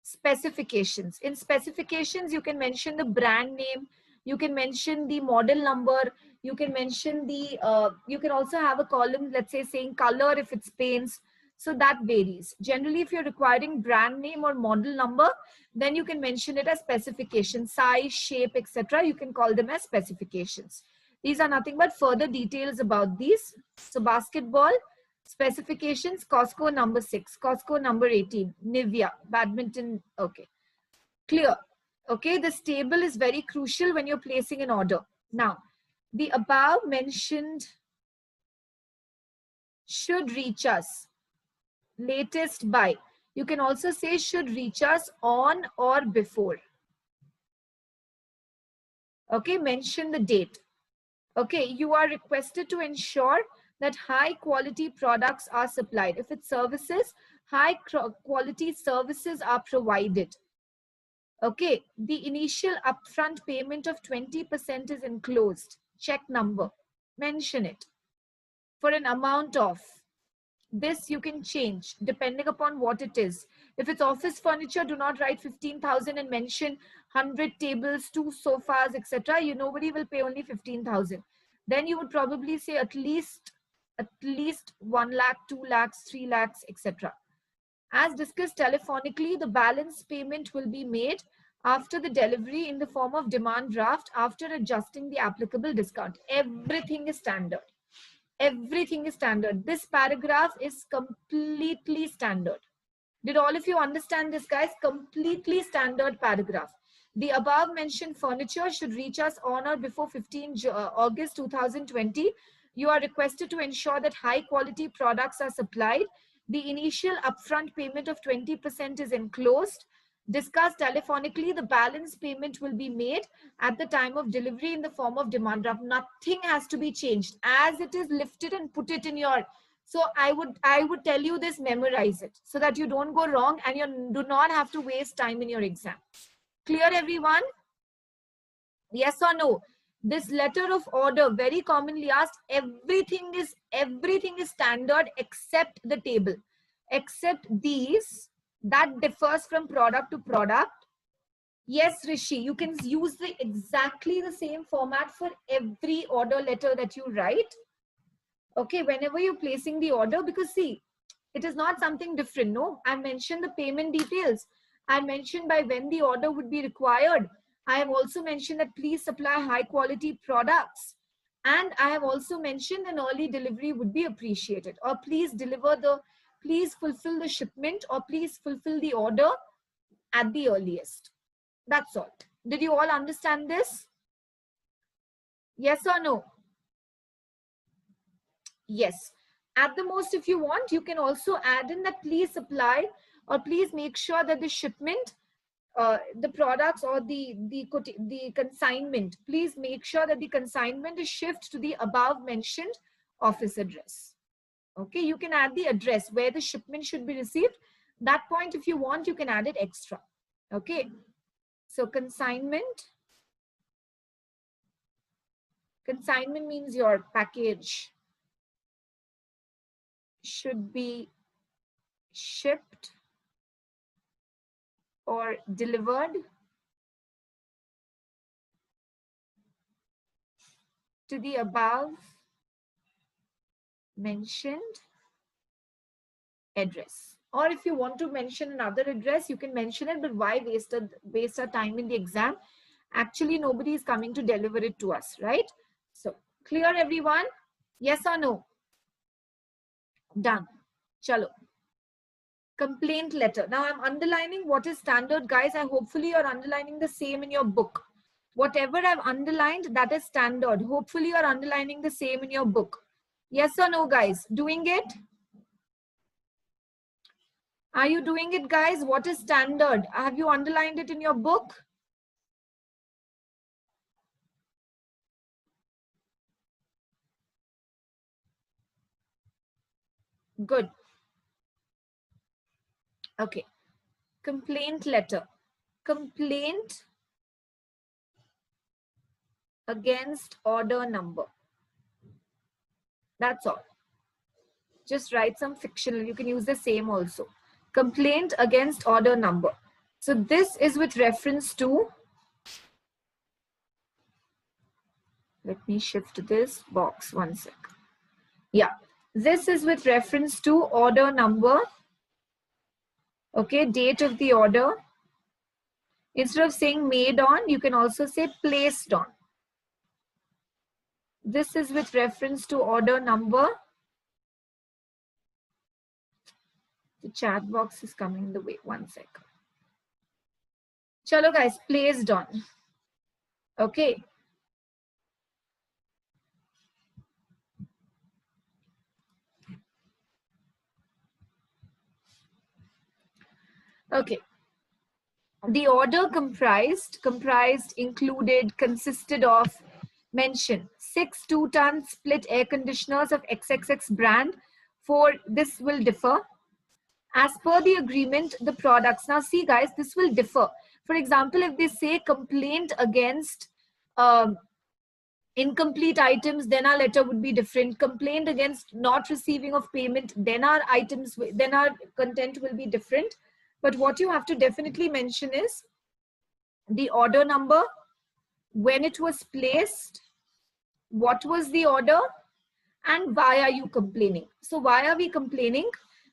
specifications. In specifications, you can mention the brand name. You can mention the model number. You can mention the, you can also have a column, let's say saying color if it's paints. So that varies. Generally, if you're requiring brand name or model number, then you can mention it as specification, size, shape, etc. You can call them as specifications. These are nothing but further details about these. So basketball, specifications, Costco number 6, Costco number 18, Nivea, badminton, okay. Clear. Okay, this table is very crucial when you're placing an order. Now, the above mentioned should reach us latest by. You can also say should reach us on or before. Okay, mention the date. Okay, you are requested to ensure that high quality products are supplied. If it's services, high quality services are provided. Okay, the initial upfront payment of 20% is enclosed. Check number, mention it. For an amount of, this you can change depending upon what it is. If it's office furniture, do not write 15,000 and mention 100 tables, 2 sofas, etc. Nobody will pay only 15,000. Then you would probably say at least 1 lakh, 2 lakhs, 3 lakhs, etc. As discussed telephonically, the balance payment will be made after the delivery in the form of demand draft after adjusting the applicable discount. Everything is standard. Everything is standard. This paragraph is completely standard. Did all of you understand this, guys? Completely standard paragraph. The above mentioned furniture should reach us on or before 15 August 2020. You are requested to ensure that high quality products are supplied. The initial upfront payment of 20% is enclosed. Discussed telephonically, the balance payment will be made at the time of delivery in the form of demand draft. Nothing has to be changed. As it is, lifted and put it in your. So I would tell you this, memorize it so that you don't go wrong and you do not have to waste time in your exam. Clear, everyone? Yes or no? This letter of order, very commonly asked, everything is standard except the table, except these that differs from product to product. Yes, Rishi, you can use exactly the same format for every order letter that you write. Okay, whenever you're placing the order, because see, it is not something different. No, I mentioned the payment details. I mentioned by when the order would be required. I have also mentioned that please supply high quality products. And I have also mentioned an early delivery would be appreciated, or please fulfill the shipment, or please fulfill the order at the earliest. That's all. Did you all understand this? Yes or no? Yes. At the most, if you want, you can also add in that please supply or please make sure that the shipment, the products or the consignment, please make sure that the consignment is shipped to the above mentioned office address. Okay, you can add the address where the shipment should be received. That point, if you want, you can add it extra. Okay, so consignment means your package should be shipped or delivered to the above mentioned address. Or if you want to mention another address, you can mention it, but why waste our time in the exam? Actually, nobody is coming to deliver it to us, right? So, clear, everyone? Yes or no? Done. Chalo. Complaint letter. Now, I'm underlining what is standard, guys. And hopefully, you're underlining the same in your book. Whatever I've underlined, that is standard. Hopefully, you're underlining the same in your book. Yes or no, guys? Doing it? Are you doing it, guys? What is standard? Have you underlined it in your book? Good. Okay. Complaint letter. Complaint against order number. That's all. Just write some fictional. You can use the same also. Complaint against order number. So this is with reference to, let me shift this box 1 sec. Yeah, this is with reference to order number. Okay, date of the order. Instead of saying made on, you can also say placed on. This is with reference to order number. The chat box is coming in the way. 1 sec. Chalo guys, placed on. Okay. Okay. The order included, consisted of, mention 6 2-ton split air conditioners of XXX brand. For this will differ. As per the agreement, the products. Now see guys, this will differ. For example, if they say complaint against incomplete items, then our letter would be different. Complaint against not receiving of payment, then our content will be different. But what you have to definitely mention is the order number, when it was placed, what was the order, and why are you complaining. So why are we complaining?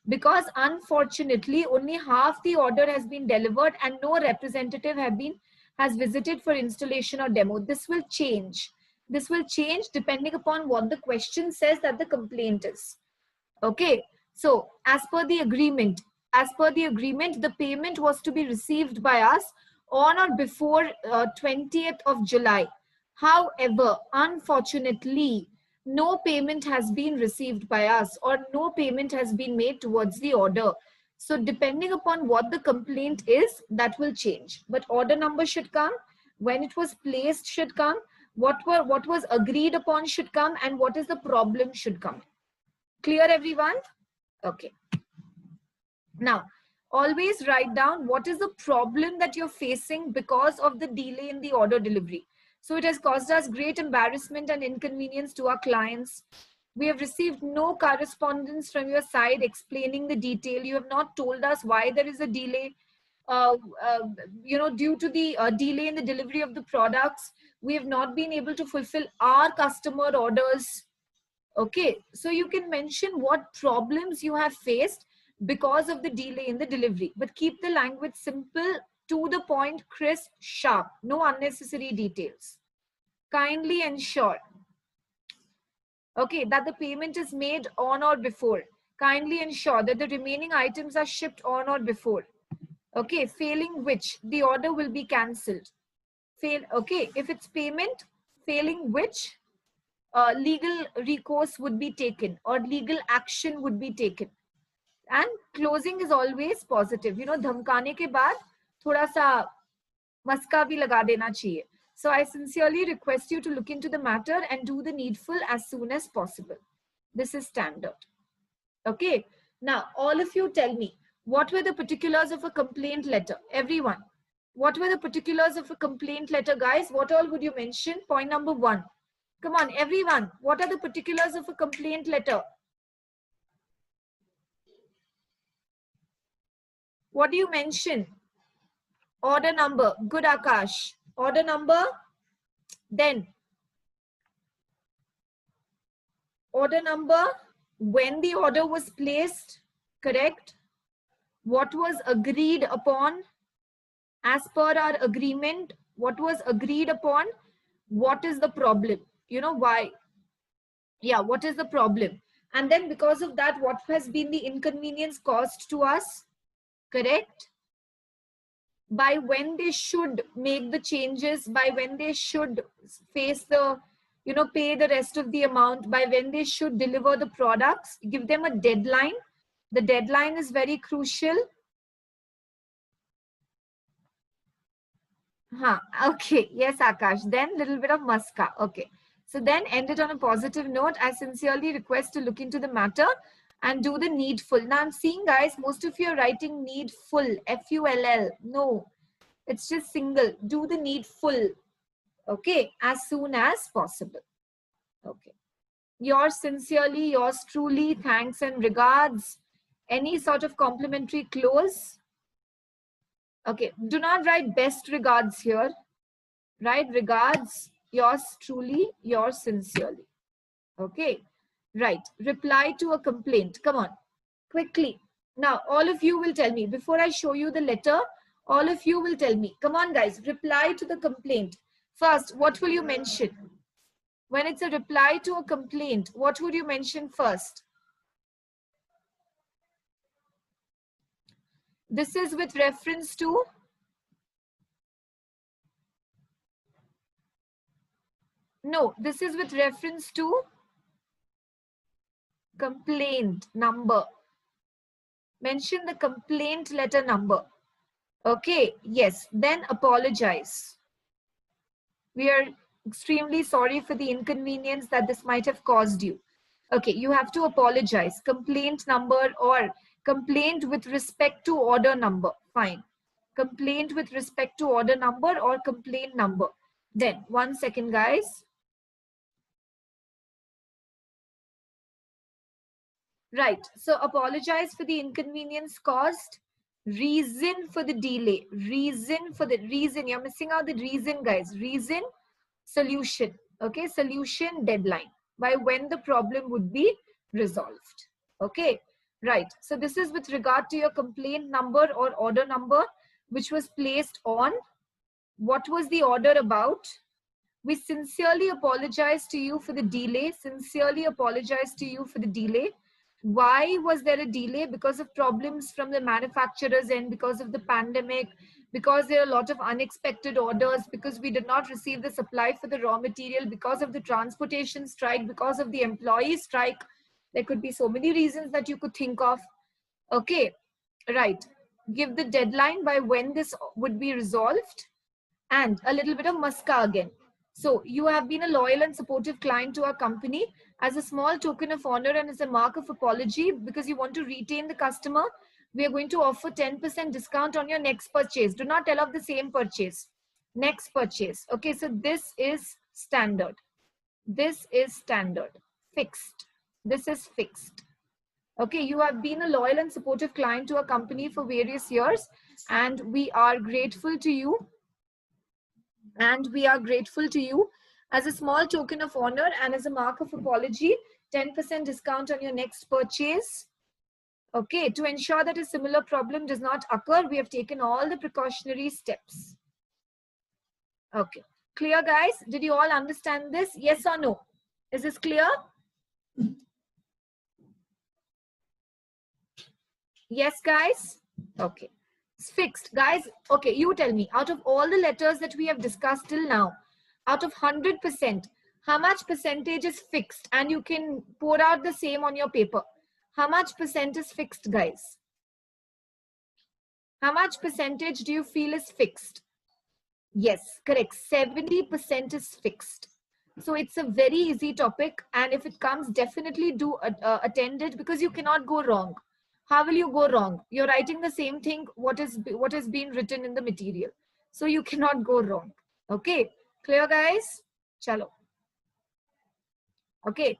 Because unfortunately only half the order has been delivered and no representative has visited for installation or demo. This will change. This will change depending upon what the question says that the complaint is. Okay, so as per the agreement, the payment was to be received by us on or before 20th of July. However, unfortunately, no payment has been received by us, or no payment has been made towards the order. So depending upon what the complaint is, that will change. But order number should come, when it was placed should come, what was agreed upon should come, and what is the problem should come. Clear everyone? Okay. Now, always write down what is the problem that you're facing because of the delay in the order delivery. So it has caused us great embarrassment and inconvenience to our clients. We have received no correspondence from your side explaining the detail. You have not told us why there is a delay. Due to the delay in the delivery of the products, we have not been able to fulfill our customer orders. Okay, so you can mention what problems you have faced because of the delay in the delivery, but keep the language simple, to the point, crisp, sharp, no unnecessary details. Kindly ensure, okay, that the payment is made on or before. Kindly ensure that the remaining items are shipped on or before. Okay, failing which the order will be cancelled. Okay, if it's payment, failing which legal recourse would be taken or legal action would be taken. And closing is always positive. धमकाने के बाद थोड़ा सा मस्का भी लगा देना चाहिए. So I sincerely request you to look into the matter and do the needful as soon as possible. This is standard. Okay. Now, all of you tell me, what were the particulars of a complaint letter? Everyone, what were the particulars of a complaint letter, guys? What all would you mention? Point number 1. Come on, everyone. What are the particulars of a complaint letter? What do you mention? Order number. Good, Akash. Order number. Then order number, when the order was placed, correct? What was agreed upon as per our agreement? What was agreed upon? What is the problem? Why? Yeah, what is the problem? And then because of that, what has been the inconvenience caused to us? Correct? By when they should make the changes, by when they should face the, pay the rest of the amount, by when they should deliver the products, give them a deadline. The deadline is very crucial. Okay, yes, Akash. Then little bit of muska. Okay. So then end it on a positive note. I sincerely request to look into the matter. and do the needful. Now I'm seeing, guys, most of you are writing needful, F-U-L-L. No, it's just single. Do the needful, okay, as soon as possible. Okay. Yours sincerely, yours truly, thanks and regards. Any sort of complimentary close? Okay, do not write best regards here. Write regards, yours truly, yours sincerely. Okay, right. Reply to a complaint. Come on, quickly. Now, all of you will tell me, before I show you the letter, all of you will tell me. Come on, guys, reply to the complaint. First, what will you mention? When it's a reply to a complaint, what would you mention first? This is with reference to? No, this is with reference to complaint number. Mention the complaint letter number. Okay, yes, then apologize. We are extremely sorry for the inconvenience that this might have caused you. Okay, you have to apologize. Complaint number or complaint with respect to order number. Fine. Complaint with respect to order number or complaint number. Then, 1 second, guys. Right. So apologize for the inconvenience caused. Reason for the delay. Reason for the reason. You're missing out the reason, guys. Reason, solution. Okay. Solution, deadline. By when the problem would be resolved. Okay. Right. So this is with regard to your complaint number or order number, which was placed on. What was the order about? We sincerely apologize to you for the delay. Sincerely apologize to you for the delay. Why was there a delay? Because of problems from the manufacturer's end, because of the pandemic, because there are a lot of unexpected orders, because we did not receive the supply for the raw material, because of the transportation strike, because of the employee strike. There could be so many reasons that you could think of. Okay, right. Give the deadline by when this would be resolved, and a little bit of muska again. So you have been a loyal and supportive client to our company. As a small token of honor and as a mark of apology, because you want to retain the customer, we are going to offer 10% discount on your next purchase. Do not tell of the same purchase. Next purchase. Okay, so this is standard. This is standard. Fixed. This is fixed. Okay, you have been a loyal and supportive client to our company for various years, and we are grateful to you. And we are grateful to you. As a small token of honor and as a mark of apology, 10% discount on your next purchase. Okay, to ensure that a similar problem does not occur, we have taken all the precautionary steps. Okay, clear, guys? Did you all understand this? Yes or no? Is this clear? Yes, guys? Okay. It's fixed. Guys, okay, you tell me, out of all the letters that we have discussed till now, out of 100%, how much percentage is fixed? And you can pour out the same on your paper. How much percent is fixed, guys? How much percentage do you feel is fixed? Yes, correct. 70% is fixed. So it's a very easy topic. And if it comes, definitely do attend it, because you cannot go wrong. How will you go wrong? You're writing the same thing, what has been written in the material. So you cannot go wrong. Okay, clear, guys? Chalo. Okay,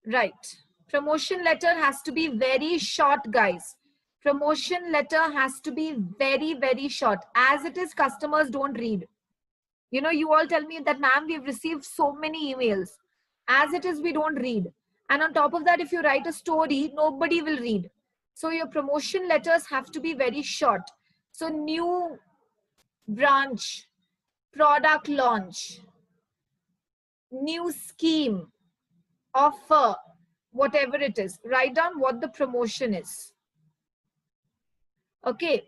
right. Promotion letter has to be very short, guys. Promotion letter has to be very, very short. As it is, customers don't read. You know, you all tell me that, ma'am, we've received so many emails. As it is, we don't read. And on top of that, if you write a story, nobody will read. So your promotion letters have to be very short. So new branch, product launch, new scheme, offer, whatever it is. Write down what the promotion is. Okay.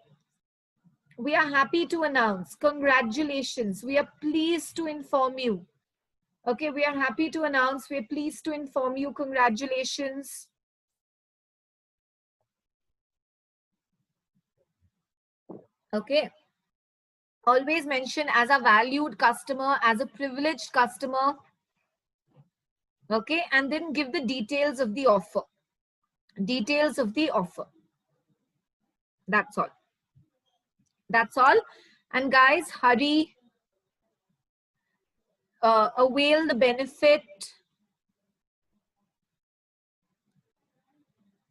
We are happy to announce. Congratulations. We are pleased to inform you. Okay, we are happy to announce. We are pleased to inform you. Congratulations. Okay. Always mention as a valued customer, as a privileged customer. Okay, and then give the details of the offer. Details of the offer. That's all. That's all. And guys, hurry, avail the benefit.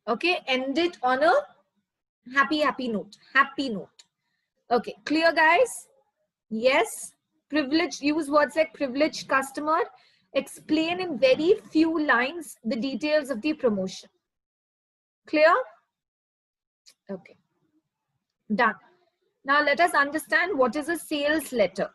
Okay, end it on a happy note. Happy note. Okay, clear, guys? Yes. Privileged, use words like privileged customer. Explain in very few lines the details of the promotion. Clear? Okay. Done. Now let us understand what is a sales letter.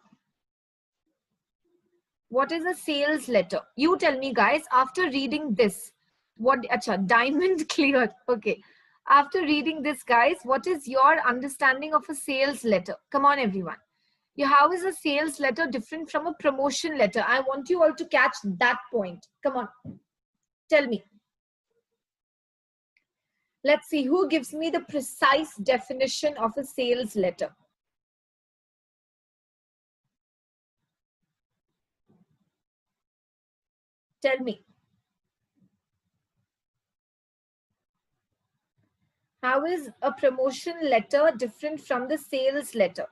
What is a sales letter? You tell me, guys, after reading this, what, acha, diamond clear. Okay. After reading this, guys, what is your understanding of a sales letter? Come on, everyone. How is a sales letter different from a promotion letter? I want you all to catch that point. Come on. Tell me. Let's see who gives me the precise definition of a sales letter. Tell me. How is a promotion letter different from the sales letter?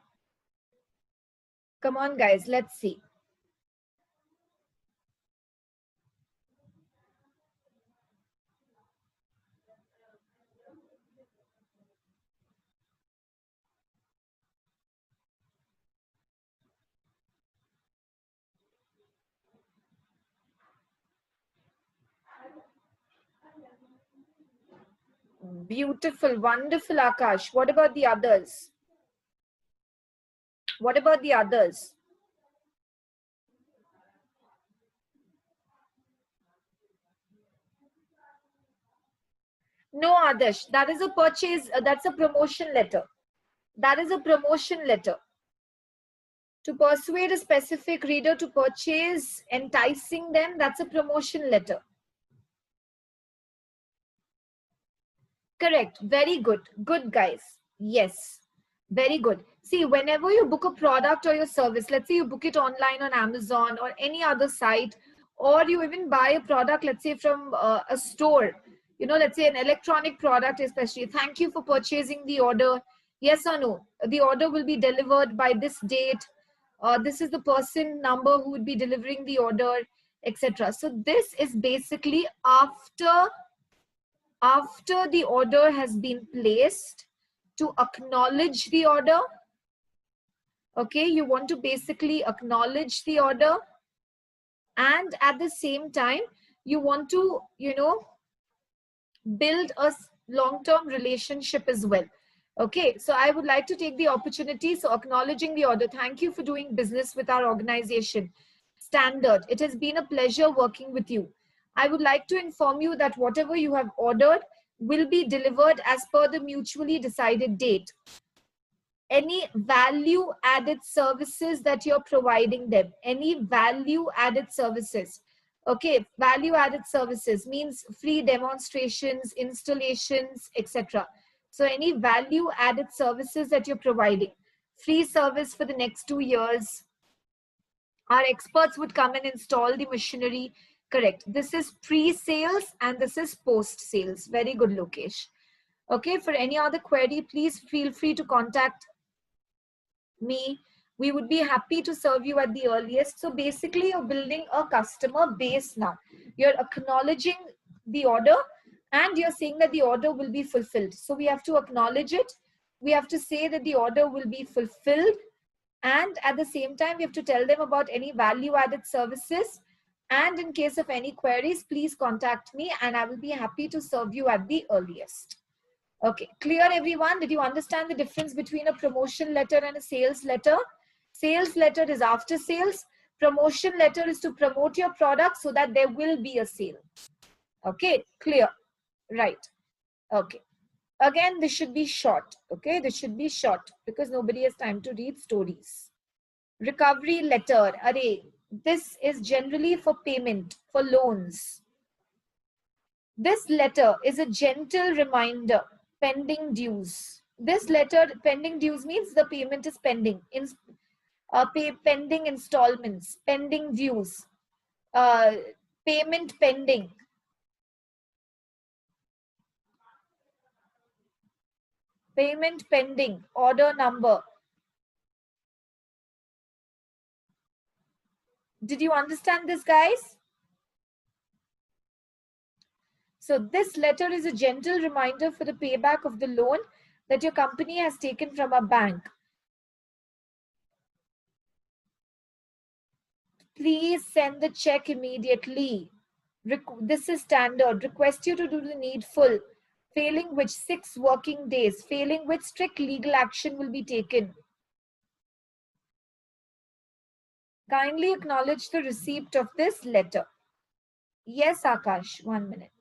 Come on, guys, let's see. Beautiful, wonderful, Akash. What about the others? What about the others? No, Adarsh, that is a purchase, that's a promotion letter. That is a promotion letter. To persuade a specific reader to purchase, enticing them, that's a promotion letter. Correct. Very good. Good, guys. Yes. Very good. See, whenever you book a product or your service, let's say you book it online on Amazon or any other site, or you even buy a product, let's say from a store, you know, let's say an electronic product, especially, thank you for purchasing the order. Yes or no? The order will be delivered by this date. This is the person number who would be delivering the order, etc. So this is basically after the order has been placed, to acknowledge the order. Okay, you want to basically acknowledge the order, and at the same time you want to, you know, build a long-term relationship as well. Okay, so I would like to take the opportunity, so acknowledging the order, thank you for doing business with our organization Standard. It has been a pleasure working with you. I would like to inform you that whatever you have ordered will be delivered as per the mutually decided date. Any value added services that you're providing them, any value added services. Okay, value added services means free demonstrations, installations, etc. So any value added services that you're providing, free service for the next 2 years, our experts would come and install the machinery. Correct. This is pre-sales and this is post-sales. Very good, Lokesh. Okay, for any other query, please feel free to contact me. We would be happy to serve you at the earliest. So basically, you're building a customer base now. You're acknowledging the order and you're saying that the order will be fulfilled. So we have to acknowledge it. We have to say that the order will be fulfilled. And at the same time, we have to tell them about any value added services. And in case of any queries, please contact me and I will be happy to serve you at the earliest. Okay, clear everyone? Did you understand the difference between a promotion letter and a sales letter? Sales letter is after sales. Promotion letter is to promote your product so that there will be a sale. Okay, clear. Right. Okay. Again, this should be short. Okay, this should be short because nobody has time to read stories. Recovery letter. Array. This is generally for payment, for loans. This letter is a gentle reminder, pending dues. This letter, pending dues, means the payment is pending. Pending installments, pending dues, payment pending. Payment pending, order number. Did you understand this, guys? So this letter is a gentle reminder for the payback of the loan that your company has taken from a bank. Please send the check immediately. This is standard. Request you to do the needful, failing which 6 working days, failing which strict legal action will be taken. Kindly acknowledge the receipt of this letter. Yes, Akash, 1 minute.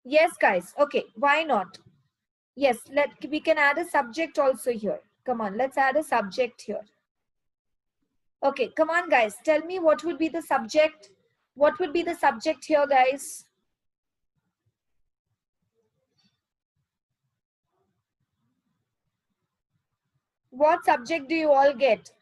Yes, guys. Okay, why not? Yes, we can add a subject also here. Come on, let's add a subject here. Okay, come on, guys. Tell me what would be the subject. What would be the subject here, guys? What subject do you all get?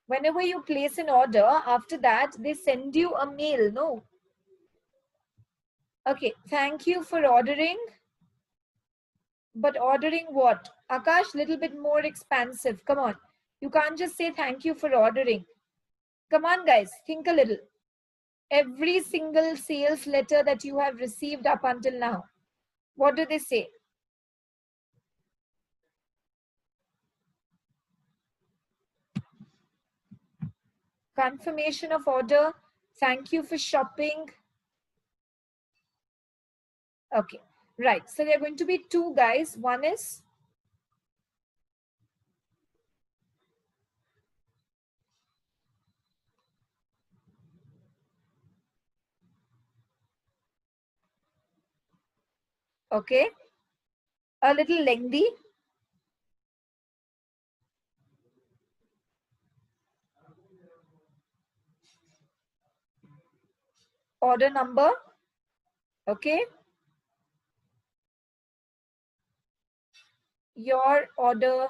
Whenever you place an order, after that, they send you a mail, no? Okay, thank you for ordering. But ordering what? Akash, little bit more expansive. Come on. You can't just say thank you for ordering. Come on, guys. Think a little. Every single sales letter that you have received up until now, what do they say? Confirmation of order. Thank you for shopping. Okay, right. So there are going to be 2, guys. One is okay, a little lengthy. Order number. Okay. Your order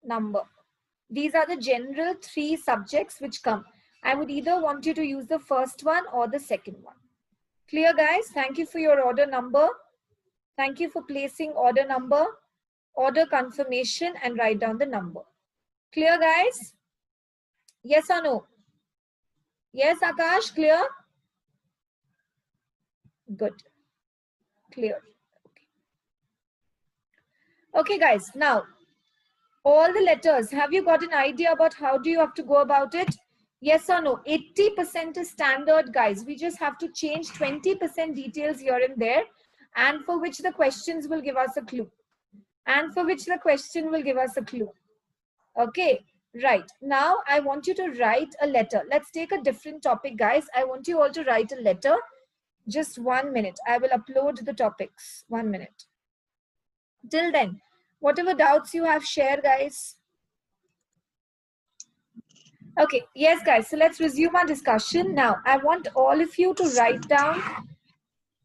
number. These are the general 3 subjects which come. I would either want you to use the first one or the second one. Clear, guys? Thank you for your order number. Thank you for placing order number, order confirmation, and write down the number. Clear, guys? Yes or no? Yes, Akash, clear? Good. Clear. Okay, guys. Now, all the letters, have you got an idea about how do you have to go about it? Yes or no? 80% is standard, guys. We just have to change 20% details here and there, and for which the questions will give us a clue. And for which the question will give us a clue. Okay, right. Now, I want you to write a letter. Let's take a different topic, guys. I want you all to write a letter. Just 1 minute. I will upload the topics. 1 minute. Till then, whatever doubts you have, share, guys. Okay, yes, guys. So let's resume our discussion. Now, I want all of you to write down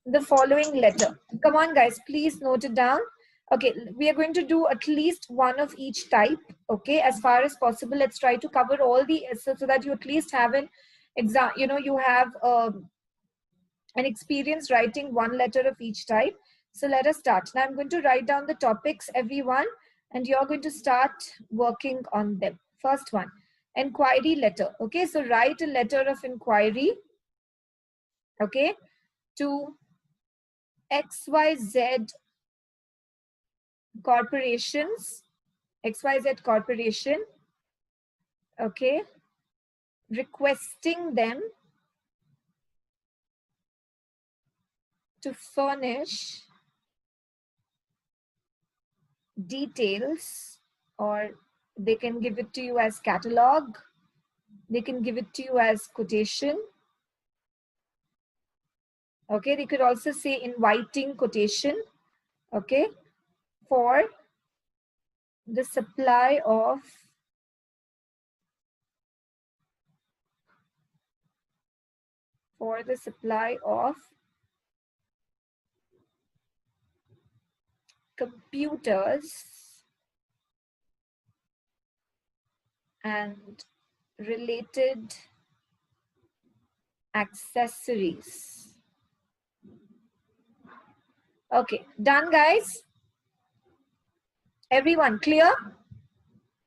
the following letter. Come on, guys, please note it down. Okay, we are going to do at least one of each type. Okay, as far as possible, let's try to cover all the, so that you at least have an exam, you have an experience writing one letter of each type. So let us start. Now I'm going to write down the topics, everyone, and you're going to start working on them. First one, inquiry letter. Okay, so write a letter of inquiry, okay, to XYZ corporations, XYZ corporation, okay, requesting them to furnish details, or they can give it to you as catalog, they can give it to you as quotation. Okay, they could also say inviting quotation, okay, for the supply of computers and related accessories. Okay, done guys? Everyone clear?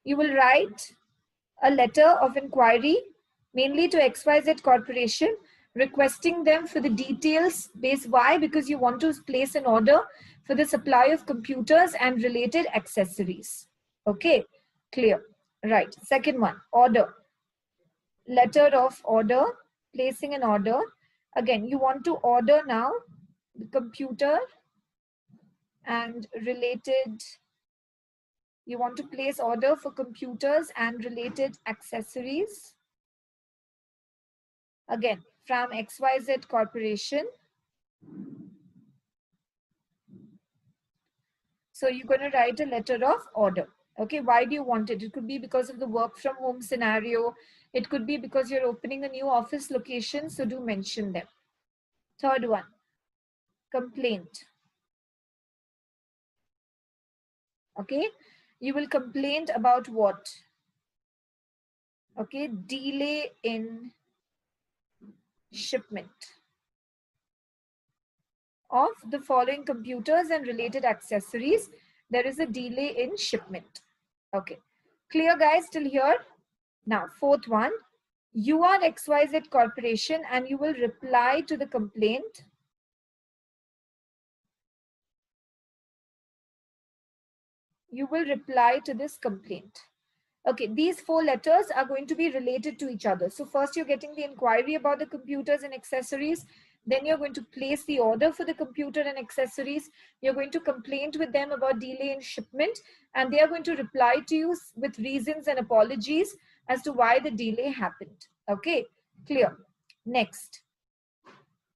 You will write a letter of inquiry mainly to XYZ Corporation requesting them for the details based. Why? Because you want to place an order for the supply of computers and related accessories. Okay, clear. Right. Second one, order. Letter of order, placing an order. Again, you want to order now the computer and related, you want to place order for computers and related accessories. Again, from XYZ Corporation. So you're going to write a letter of order. Okay, why do you want it? It could be because of the work from home scenario. It could be because you're opening a new office location. So do mention them. Third one, complaint. Okay, you will complain about what? Okay, delay in shipment of the following computers and related accessories. There is a delay in shipment. Okay, clear guys till here? Now, fourth one, you are XYZ Corporation and you will reply to the complaint. You will reply to this complaint. Okay, these four letters are going to be related to each other. So first you're getting the inquiry about the computers and accessories. Then you're going to place the order for the computer and accessories. You're going to complain with them about delay in shipment. And they are going to reply to you with reasons and apologies as to why the delay happened. Okay, clear. Next,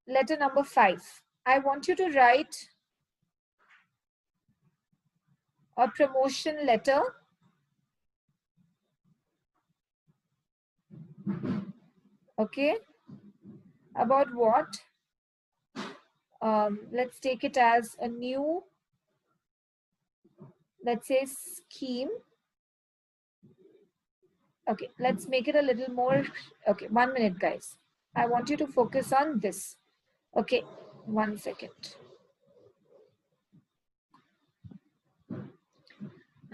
letter number 5. I want you to write a promotion letter. Okay, about what? Let's take it as a new, let's say, scheme. Okay, let's make it a little more. Okay, 1 minute, guys. I want you to focus on this. Okay, 1 second.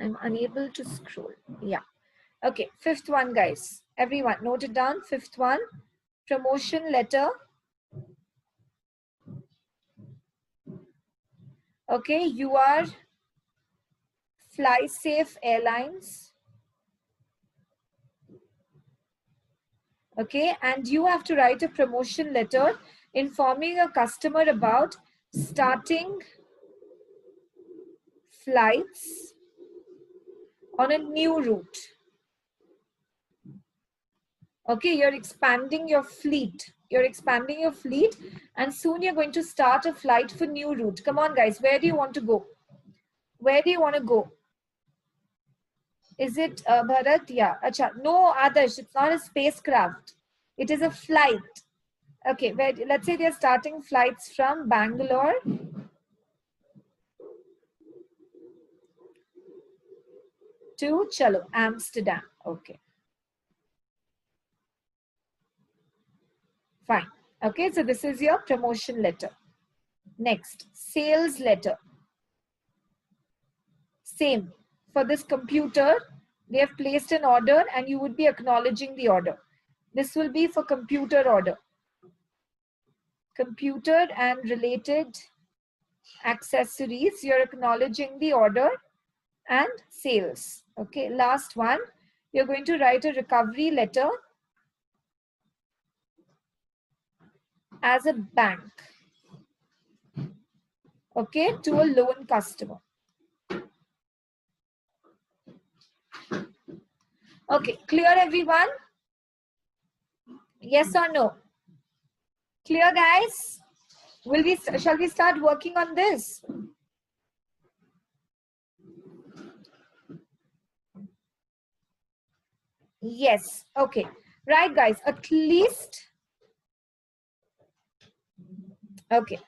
I'm unable to scroll. Yeah. Okay, fifth one, guys. Everyone, note it down. Fifth one, promotion letter. Okay, you are FlySafe Airlines. Okay, and you have to write a promotion letter informing a customer about starting flights on a new route. Okay, you're expanding your fleet. You're expanding your fleet and soon you're going to start a flight for new route. Come on, guys, where do you want to go? Where do you want to go? Is it Bharat? Yeah. Acha. No, Adarsh, it's not a spacecraft. It is a flight. Okay, let's say they're starting flights from Bangalore to Chalo, Amsterdam. Okay. Fine. Okay, so this is your promotion letter. Next, sales letter. Same. For this computer, they have placed an order and you would be acknowledging the order. This will be for computer order. Computer and related accessories, you're acknowledging the order and sales. Okay, last one, you're going to write a recovery letter as a bank. Okay, to a loan customer. Okay, clear everyone? Yes or no? Clear guys? Shall we start working on this? Yes. Okay. Right, guys. At least. Okay.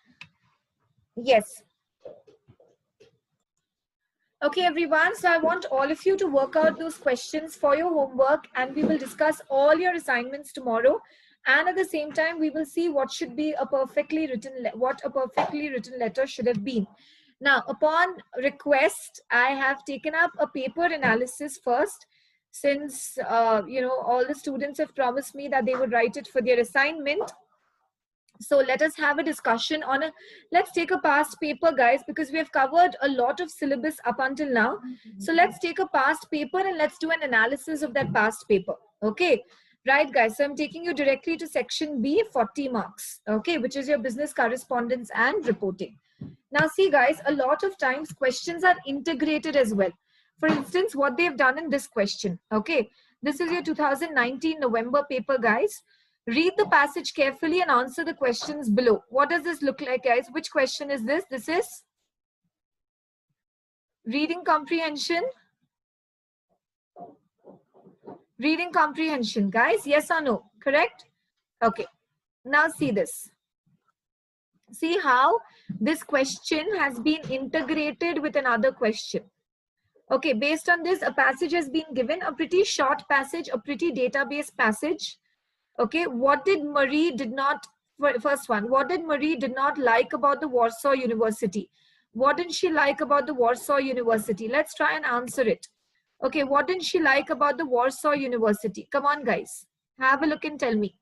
Yes. Okay, everyone. So I want all of you to work out those questions for your homework, and we will discuss all your assignments tomorrow. And at the same time, we will see what should be a perfectly written, what a perfectly written letter should have been. Now, upon request, I have taken up a paper analysis first, since all the students have promised me that they would write it for their assignment. So let us have a discussion on let's take a past paper, guys, because we have covered a lot of syllabus up until now. So let's take a past paper and let's do an analysis of that past paper. Okay, right, guys? So I'm taking you directly to section B, 40 marks, okay, which is your business correspondence and reporting. Now see, guys, a lot of times questions are integrated as well. For instance, what they've done in this question, okay, this is your 2019 November paper, guys. Read the passage carefully and answer the questions below. What does this look like, guys? Which question is this? This is reading comprehension. Reading comprehension, guys. Yes or no? Correct? Okay. Now see this. See how this question has been integrated with another question. Okay, based on this, a passage has been given, a pretty short passage, a pretty database passage. Okay, what did Marie did not, first one, what did Marie did not like about the Warsaw University? What didn't she like about the Warsaw University? Let's try and answer it. Okay, what didn't she like about the Warsaw University? Come on, guys. Have a look and tell me.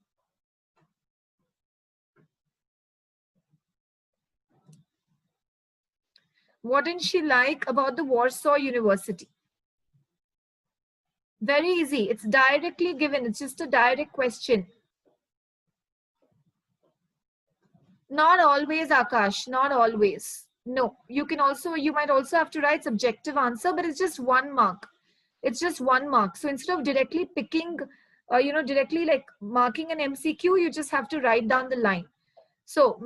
What didn't she like about the Warsaw University? Very easy. It's directly given. It's just a direct question. Not always, Akash. Not always. No, you might also have to write subjective answer, but it's just 1 mark. It's just 1 mark. So instead of directly picking, directly like marking an MCQ, you just have to write down the line. So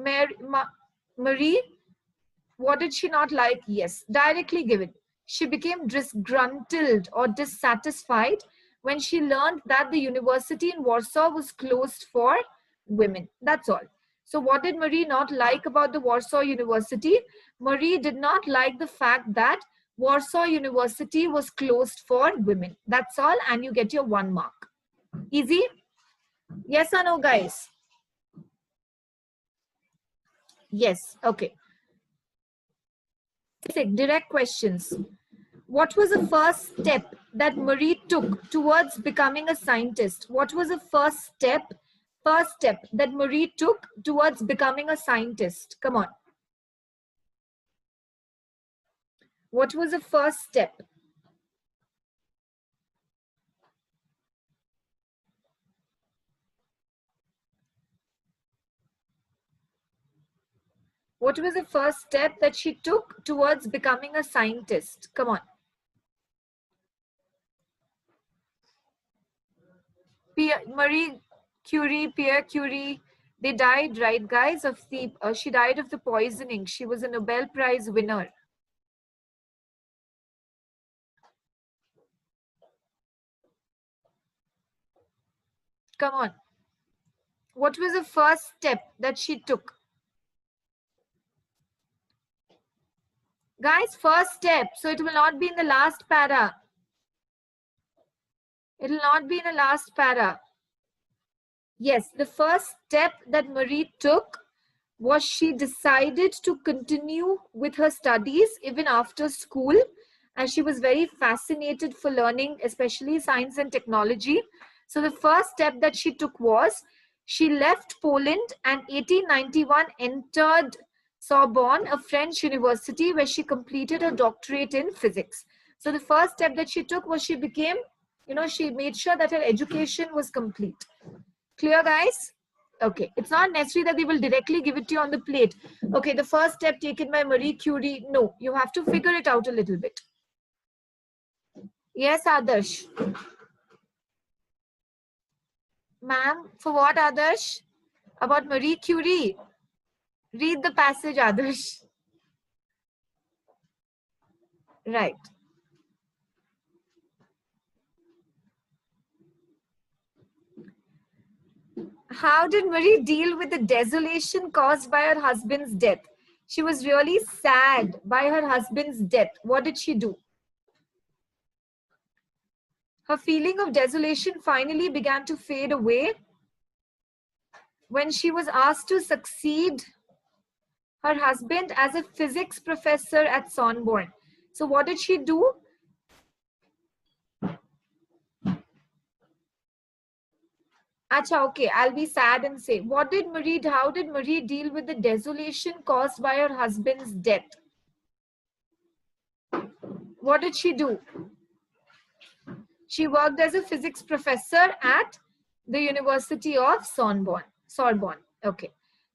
Marie, what did she not like? Yes, directly given. She became disgruntled or dissatisfied when she learned that the university in Warsaw was closed for women. That's all. So what did Marie not like about the Warsaw University? Marie did not like the fact that Warsaw University was closed for women. That's all, and you get your 1 mark. Easy? Yes or no, guys? Yes, okay. Direct questions. What was the first step that Marie took towards becoming a scientist? What was the first step that Marie took towards becoming a scientist? Come on. What was the first step? What was the first step that she took towards becoming a scientist? Come on. Marie Curie, Pierre Curie, they died, right, guys? She died of the poisoning. She was a Nobel Prize winner. Come on. What was the first step that she took? Guys, first step. So it will not be in the last para. It will not be in the last para. Yes, the first step that Marie took was she decided to continue with her studies even after school, and she was very fascinated for learning, especially science and technology. So the first step that she took was she left Poland and 1891 entered Sorbonne, a French university, where she completed a doctorate in physics. So the first step that she took was she became, she made sure that her education was complete. Clear, guys? Okay, it's not necessary that they will directly give it to you on the plate. Okay, the first step taken by Marie Curie. No, you have to figure it out a little bit. Yes, Adarsh. Ma'am, for what, Adarsh? About Marie Curie. Read the passage, Adarsh. Right. How did Marie deal with the desolation caused by her husband's death? She was really sad by her husband's death. What did she do? Her feeling of desolation finally began to fade away when she was asked to succeed her husband as a physics professor at Sorbonne. So what did she do? Acha, okay, I'll be sad and say, how did Marie deal with the desolation caused by her husband's death? What did she do? She worked as a physics professor at the University of Sorbonne. Okay.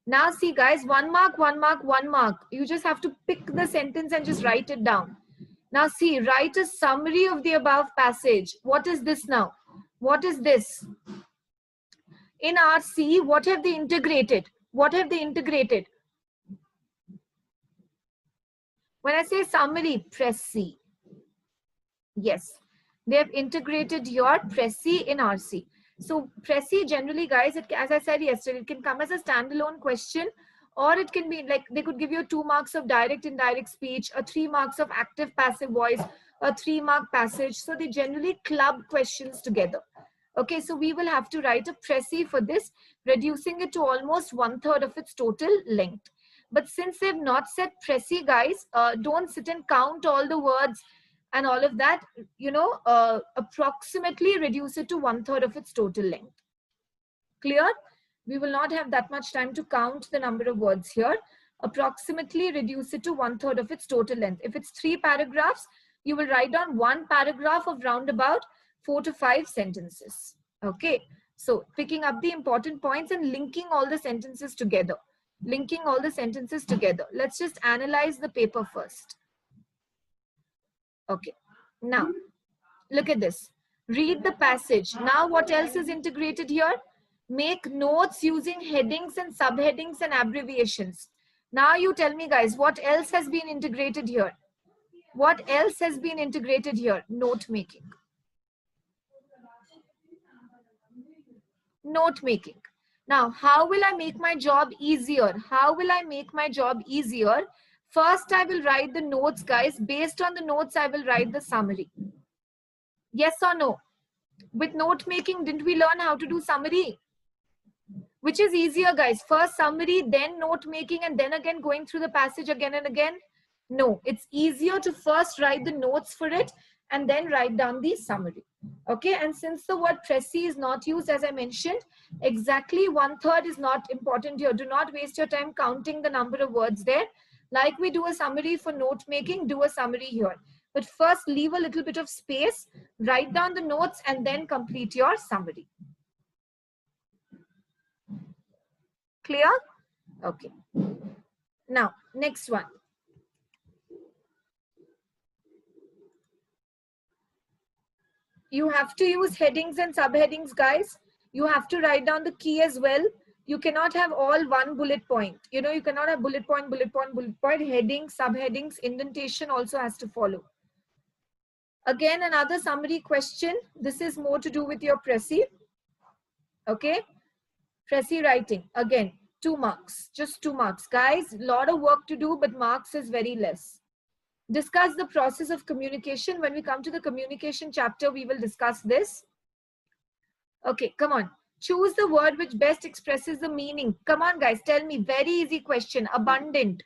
Now see guys, 1 mark, 1 mark, 1 mark. You just have to pick the sentence and just write it down. Now see, write a summary of the above passage. What is this now? What is this? In RC, what have they integrated? What have they integrated? When I say summary, Précis. Yes, they have integrated your Précis in RC. So Précis generally, guys, as I said yesterday, it can come as a standalone question, or it can be like they could give you 2 marks of direct indirect speech, or 3 marks of active passive voice, a 3-mark passage. So they generally club questions together. Okay, so we will have to write a Précis for this, reducing it to almost 1/3 of its total length. But since they've not said Précis, guys, don't sit and count all the words and all of that, approximately reduce it to 1/3 of its total length. Clear? We will not have that much time to count the number of words here. Approximately reduce it to 1/3 of its total length. If it's 3 paragraphs, you will write down 1 paragraph of round about 4 to 5 sentences. Okay. So picking up the important points and linking all the sentences together. Linking all the sentences together. Let's just analyze the paper first. Okay. Now, look at this. Read the passage. Now, what else is integrated here? Make notes using headings and subheadings and abbreviations. Now, you tell me, guys, what else has been integrated here? What else has been integrated here? Note making. Note making. Now, how will I make my job easier? How will I make my job easier? First, I will write the notes, guys. Based on the notes, I will write the summary. Yes or no? With note making, didn't we learn how to do summary? Which is easier, guys? First summary, then note making, and then again going through the passage again and again? No, it's easier to first write the notes for it and then write down the summary. Okay, and since the word Précis is not used, as I mentioned, exactly 1/3 is not important here. Do not waste your time counting the number of words there. Like we do a summary for note making, do a summary here. But first leave a little bit of space, write down the notes, and then complete your summary. Clear? Okay. Now, next one. You have to use headings and subheadings, guys. You have to write down the key as well. You cannot have all one bullet point. You know, you cannot have bullet point, bullet point, bullet point, headings, subheadings, indentation also has to follow. Again, another summary question. This is more to do with your Précis. Okay. Précis writing. Again, 2 marks. Just 2 marks. Guys, a lot of work to do, but marks is very less. Discuss the process of communication. When we come to the communication chapter, we will discuss this. Okay, come on. Choose the word which best expresses the meaning. Come on, guys. Tell me. Very easy question. Abundant.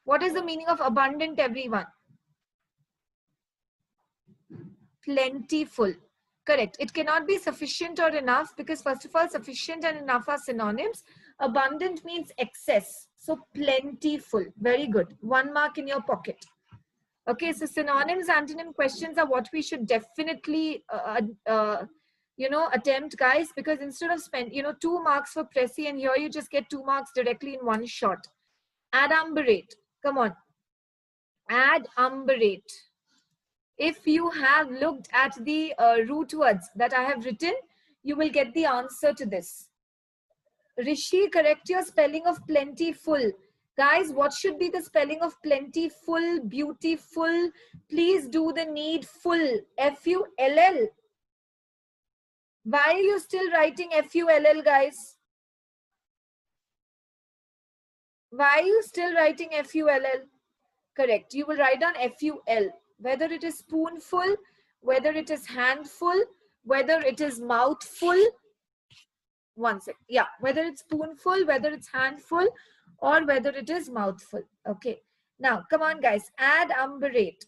What is the meaning of abundant, everyone? Plentiful. Correct. It cannot be sufficient or enough because first of all, sufficient and enough are synonyms. Abundant means excess. So plentiful. Very good. 1 mark in your pocket. Okay, so synonyms, antonym questions are what we should definitely, attempt, guys, because instead of 2 marks for Précis, and here you just get 2 marks directly in one shot. Adumbrate. Come on. Adumbrate. If you have looked at the root words that I have written, you will get the answer to this. Rishi, correct your spelling of plentiful. Guys, what should be the spelling of plentiful, beautiful? Please do the needful. F-U-L-L. Why are you still writing F-U-L-L, guys? Why are you still writing F-U-L-L? Correct. You will write down F-U-L. Whether it is spoonful, whether it is handful, whether it is mouthful, one sec, yeah, whether it's spoonful, whether it's handful, or whether it is mouthful. Okay, now come on guys, add, umberate,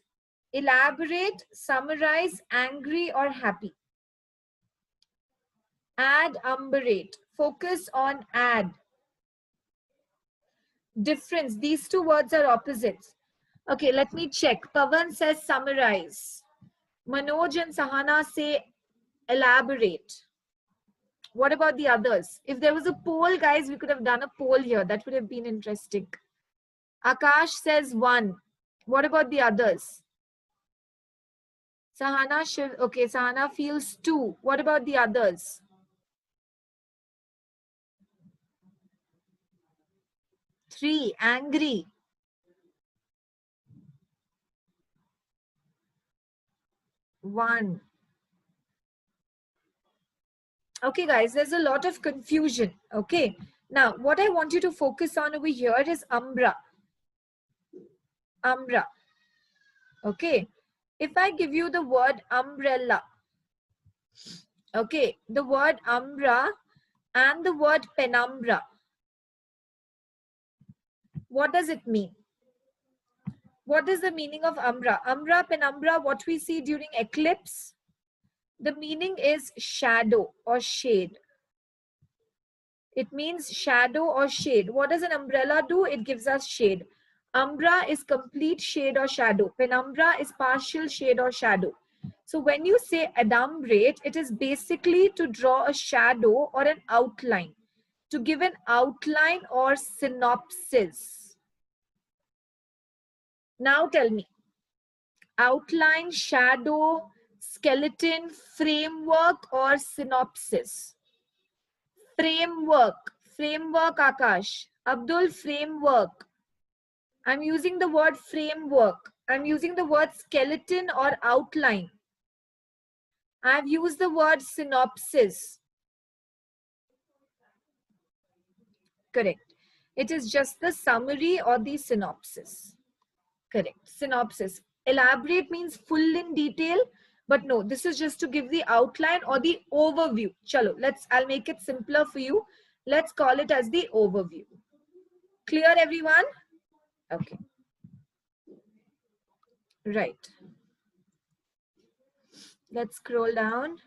elaborate, summarize, angry or happy. Add, umberate, focus on add. Difference, these two words are opposites. Okay, let me check. Pavan says summarize. Manoj and Sahana say elaborate. What about the others? If there was a poll, guys, we could have done a poll here. That would have been interesting. Akash says 1. What about the others? Sahana should, okay, Sahana feels 2. What about the others? Three, angry. One. Okay, guys, there's a lot of confusion. Okay, now what I want you to focus on over here is umbra. Umbra. Okay, if I give you the word umbrella, okay, the word umbra and the word penumbra, what does it mean? What is the meaning of umbra? Umbra, penumbra, what we see during eclipse, the meaning is shadow or shade. It means shadow or shade. What does an umbrella do? It gives us shade. Umbra is complete shade or shadow. Penumbra is partial shade or shadow. So when you say adumbrate, it is basically to draw a shadow or an outline, to give an outline or synopsis. Now tell me, outline, shadow, skeleton, framework or synopsis? Framework. Framework, Akash. Abdul, framework. I'm using the word framework. I'm using the word skeleton or outline. I've used the word synopsis. Correct. It is just the summary or the synopsis. Correct. Synopsis. Elaborate means full in detail, but no, this is just to give the outline or the overview. Chalo, I'll make it simpler for you. Let's call it as the overview. Clear, everyone? Okay. Right. Let's scroll down.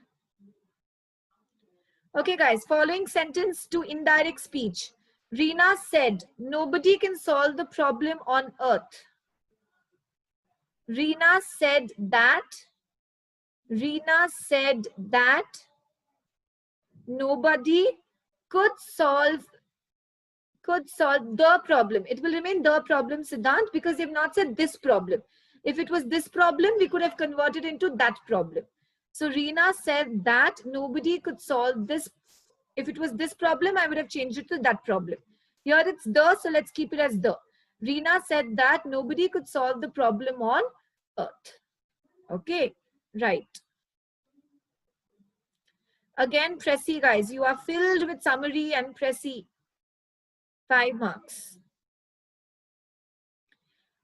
Okay, guys, following sentence to indirect speech. Reena said, nobody can solve the problem on earth. Reena said that nobody could solve the problem. It will remain the problem, Siddhant, because they've not said this problem. If it was this problem, we could have converted into that problem. So Reena said that nobody could solve this. If it was this problem, I would have changed it to that problem. Here it's the, so let's keep it as the. Reena said that nobody could solve the problem on earth. Okay, right. Again, Pressy, guys, you are filled with summary and Pressy. 5 marks.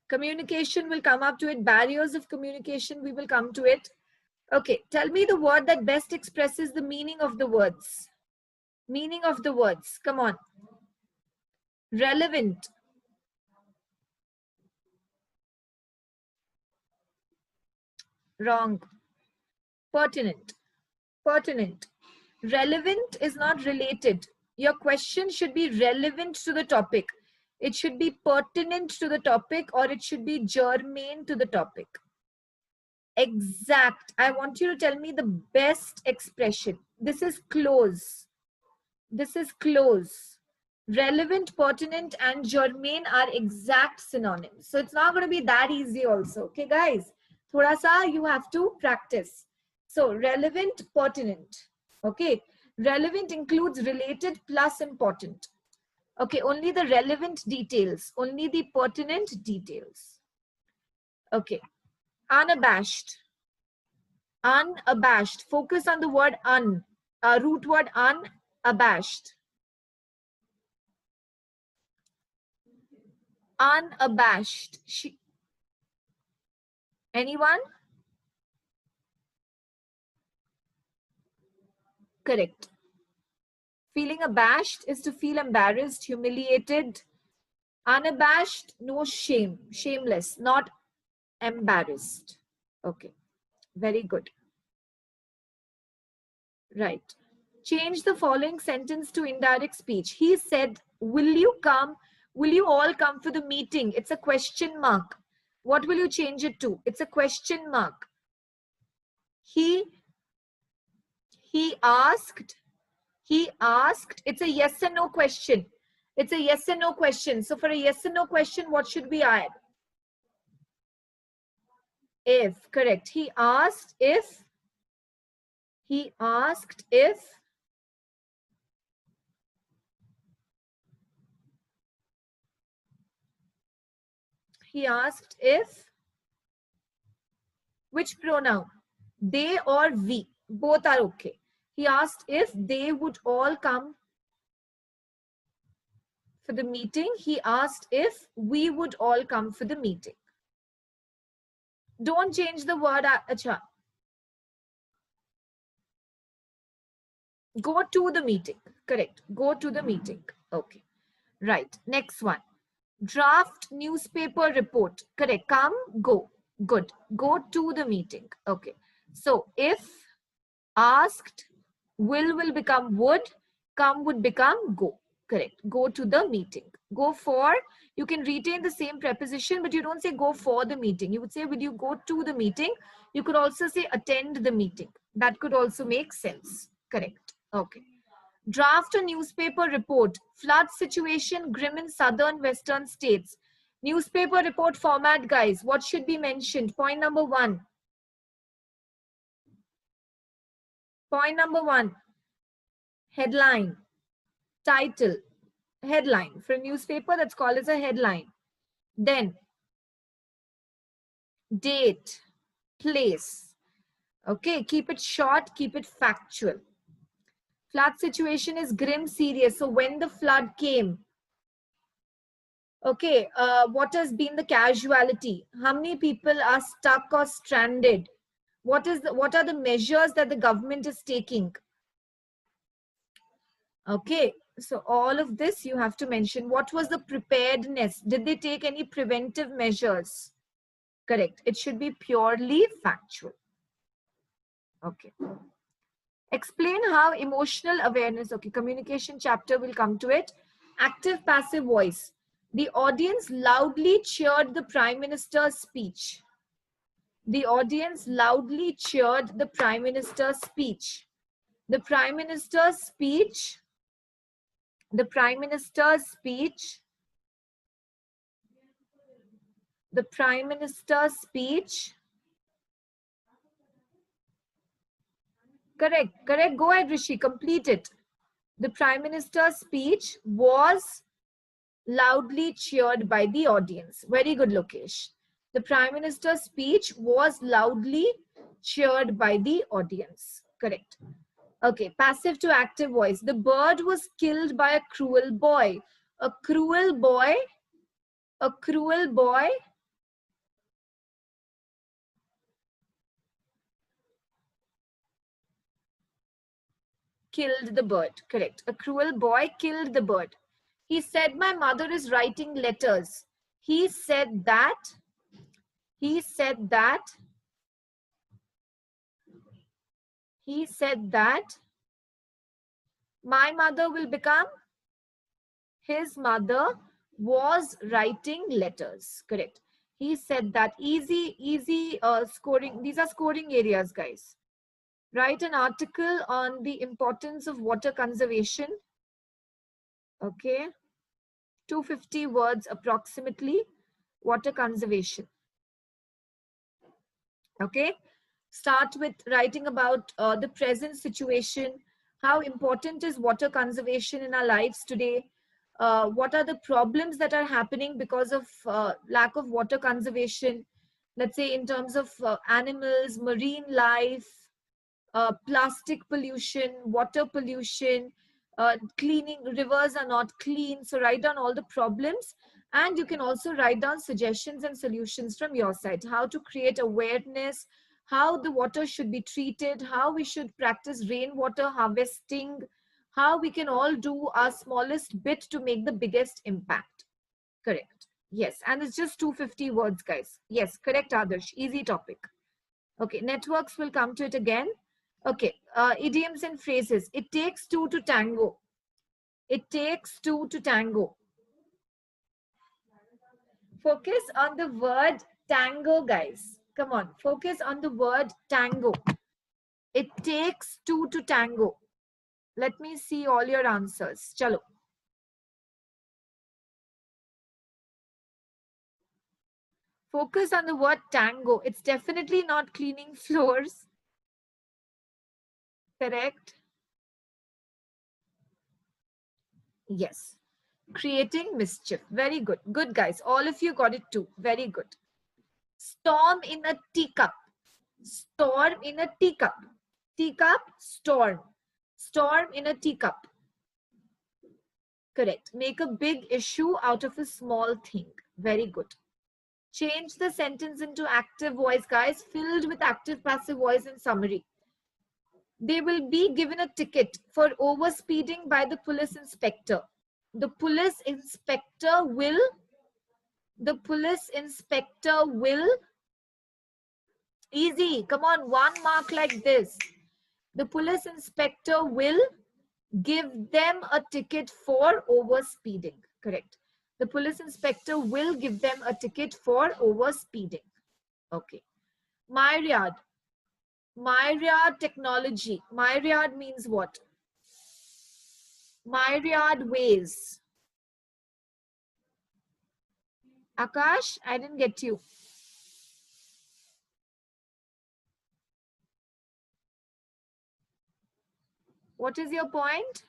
Communication will come up to it. Barriers of communication, we will come to it. Okay, tell me the word that best expresses the meaning of the words. Meaning of the words. Come on. Relevant. Wrong. Pertinent. Pertinent. Relevant is not related. Your question should be relevant to the topic. It should be pertinent to the topic, or it should be germane to the topic. Exact. I want you to tell me the best expression. This is close. This is close. Relevant, pertinent, and germane are exact synonyms. So it's not going to be that easy also. Okay, guys? Thoda sa you have to practice. So relevant, pertinent. Okay. Relevant includes related plus important. Okay, only the relevant details. Only the pertinent details. Okay. Unabashed. Unabashed. Focus on the word un. Root word unabashed. Unabashed. Anyone? Correct. Feeling abashed is to feel embarrassed, humiliated. Unabashed, no shame, shameless, not embarrassed. Okay, very good. Right. Change the following sentence to indirect speech. He said, will you come? Will you all come for the meeting? It's a question mark. What will you change it to? It's a question mark. He asked, it's a yes and no question. It's a yes and no question. So for a yes and no question, what should we add? If, correct. He asked if, he asked if which pronoun? They or we, both are okay. He asked if they would all come for the meeting. He asked if we would all come for the meeting. Don't change the word acha. Go to the meeting. Correct. Go to the meeting. Okay. Right. Next one. Draft newspaper report. Correct. Come, go. Good. Go to the meeting. Okay. So if asked, will become would, come would become go. Correct. Go to the meeting. Go for, you can retain the same preposition, but you don't say go for the meeting. You would say, will you go to the meeting? You could also say attend the meeting. That could also make sense. Correct. Okay. Draft a newspaper report. Flood situation grim in southern western states. Newspaper report format, guys. What should be mentioned? Point number one. Point number one. Headline. Title. Headline. For a newspaper, that's called as a headline. Then date. Place. Okay. Keep it short. Keep it factual. Flood situation is grim, serious. So when the flood came, okay, what has been the casualty? How many people are stuck or stranded? What are the measures that the government is taking? Okay, so all of this you have to mention. What was the preparedness? Did they take any preventive measures? Correct. It should be purely factual. Okay. Explain how emotional awareness, okay, communication chapter will come to it. Active passive voice. The audience loudly cheered the Prime Minister's speech. The audience loudly cheered the Prime Minister's speech. The Prime Minister's speech, the Prime Minister's speech, the Prime Minister's speech. Correct, correct. Go ahead, Rishi, complete it. The Prime Minister's speech was loudly cheered by the audience. Very good, Lokesh. The Prime Minister's speech was loudly cheered by the audience. Correct. Okay, passive to active voice. The bird was killed by a cruel boy. A cruel boy. A cruel boy. Killed the bird. Correct. A cruel boy killed the bird. He said, my mother is writing letters. He said that. He said that. He said that my mother will become, his mother was writing letters. Correct. He said that. Easy scoring. These are scoring areas, guys. Write an article on the importance of water conservation. Okay. 250 words approximately. Water conservation. Okay. Start with writing about the present situation. How important is water conservation in our lives today? What are the problems that are happening because of lack of water conservation? Let's say in terms of animals, marine life, plastic pollution, water pollution, cleaning, rivers are not clean. So write down all the problems, and you can also write down suggestions and solutions from your side. How to create awareness, how the water should be treated, how we should practice rainwater harvesting, how we can all do our smallest bit to make the biggest impact. Correct. Yes, and it's just 250 words, guys. Yes, correct, Adarsh. Easy topic. Okay, networks will come to it again. Okay, idioms and phrases. It takes two to tango. It takes two to tango. Focus on the word tango, guys. Come on, focus on the word tango. It takes two to tango. Let me see all your answers. Chalo. Focus on the word tango. It's definitely not cleaning floors. Correct? Yes. Creating mischief. Very good. Good, guys. All of you got it too. Very good. Storm in a teacup. Storm in a teacup. Teacup, storm. Storm in a teacup. Correct. Make a big issue out of a small thing. Very good. Change the sentence into active voice, guys, filled with active passive voice and summary. They will be given a ticket for overspeeding by the police inspector. The police inspector will, easy, come on, 1 mark like this. The police inspector will give them a ticket for overspeeding. Correct. The police inspector will give them a ticket for overspeeding. Okay. Myriad. Myriad technology. Myriad means what? Myriad ways. Akash, I didn't get you. What is your point?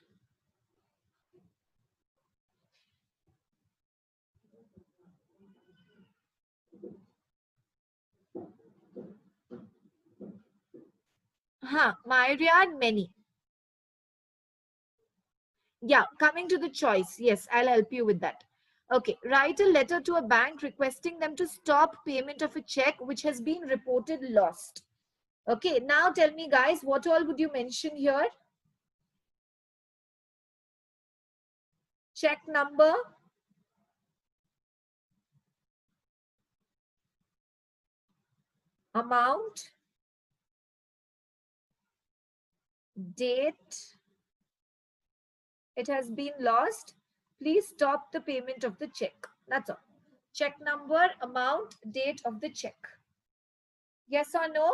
Myriad, many. Yeah, coming to the choice. Yes, I'll help you with that. Okay, write a letter to a bank requesting them to stop payment of a check which has been reported lost. Okay, now tell me, guys, what all would you mention here? Check number. Amount. Date. It has been lost. Please stop the payment of the check. That's all. Check number, amount, date of the check. Yes or no?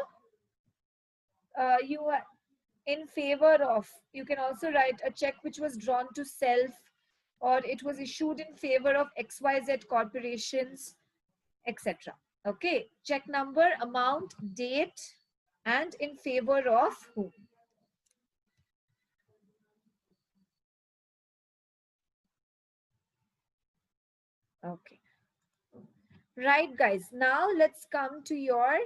You are in favor of. You can also write a check which was drawn to self, or it was issued in favor of XYZ corporations, etc. Okay. Check number, amount, date, and in favor of whom? Okay. Right, guys. Now let's come to your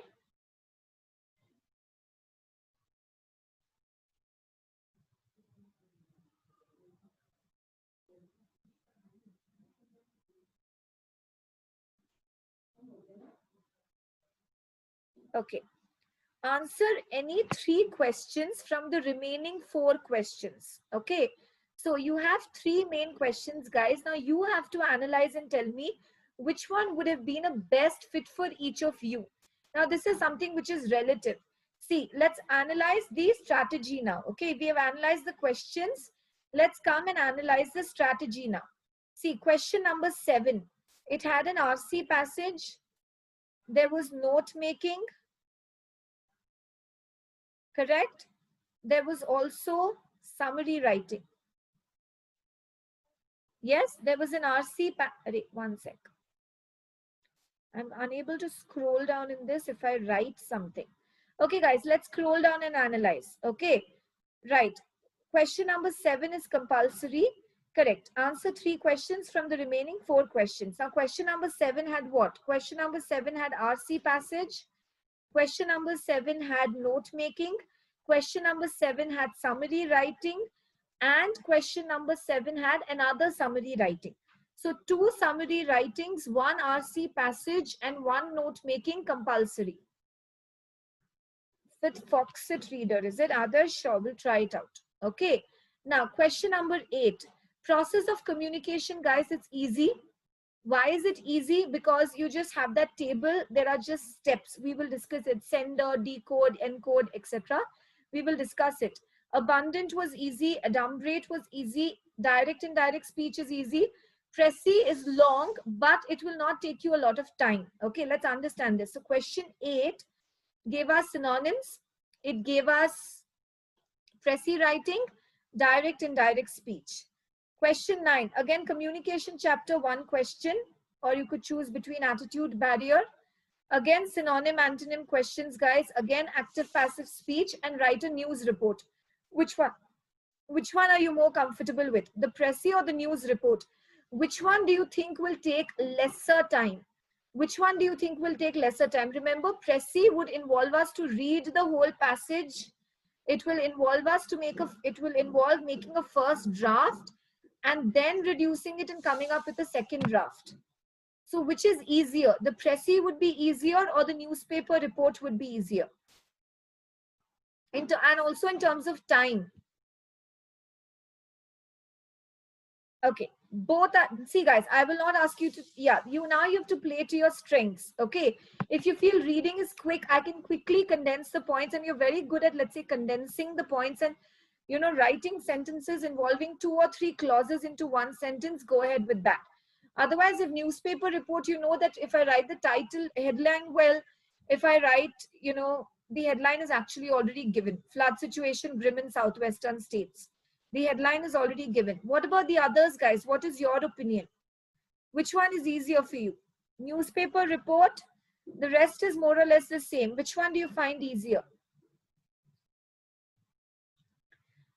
okay. Answer any 3 questions from the remaining 4 questions. Okay. So you have 3 main questions, guys. Now you have to analyze and tell me which one would have been a best fit for each of you. Now this is something which is relative. See, let's analyze the strategy now. Okay, we have analyzed the questions. Let's come and analyze the strategy now. See, question number 7. It had an RC passage. There was note making. Correct? There was also summary writing. Yes, there was an RC. One sec. I'm unable to scroll down in this if I write something. Okay, guys, let's scroll down and analyze. Okay, right. Question number 7 is compulsory. Correct. Answer 3 questions from the remaining 4 questions. Now, question number 7 had what? Question number 7 had RC passage. Question number 7 had note making. Question number 7 had summary writing. And question number 7 had another summary writing. So 2 summary writings, 1 RC passage and 1 note making compulsory. with Foxit Reader. Is it? Others? Sure, we'll try it out. Okay. Now, question number 8. Process of communication, guys, it's easy. Why is it easy? Because you just have that table. There are just steps. We will discuss it. Sender, decode, encode, etc. We will discuss it. Abundant was easy. Adumbrate was easy. Direct and indirect speech is easy. Précis is long, but it will not take you a lot of time. Okay, let's understand this. So question 8 gave us synonyms. It gave us précis writing, direct and indirect speech. Question 9, again, communication chapter 1 question, or you could choose between attitude, barrier. Again, synonym, antonym questions, guys. Again, active, passive speech, and write a news report. Which one? Which one are you more comfortable with? The précis or the news report? Which one do you think will take lesser time? Which one do you think will take lesser time? Remember, précis would involve us to read the whole passage. It will involve us to it will involve making a first draft and then reducing it and coming up with a second draft. So which is easier? The précis would be easier or the newspaper report would be easier? And also in terms of time. Okay, both are, see guys, I will not ask you to, yeah, you have to play to your strengths. Okay, if you feel reading is quick, I can quickly condense the points, and you're very good at, let's say, condensing the points and, you know, writing sentences involving 2 or 3 clauses into one sentence, go ahead with that. Otherwise, if newspaper report, you know that if I write the title headline well, if I write, you know, the headline is actually already given. Flood situation grim in southwestern states. The headline is already given. What about the others, guys? What is your opinion? Which one is easier for you? Newspaper report? The rest is more or less the same. Which one do you find easier?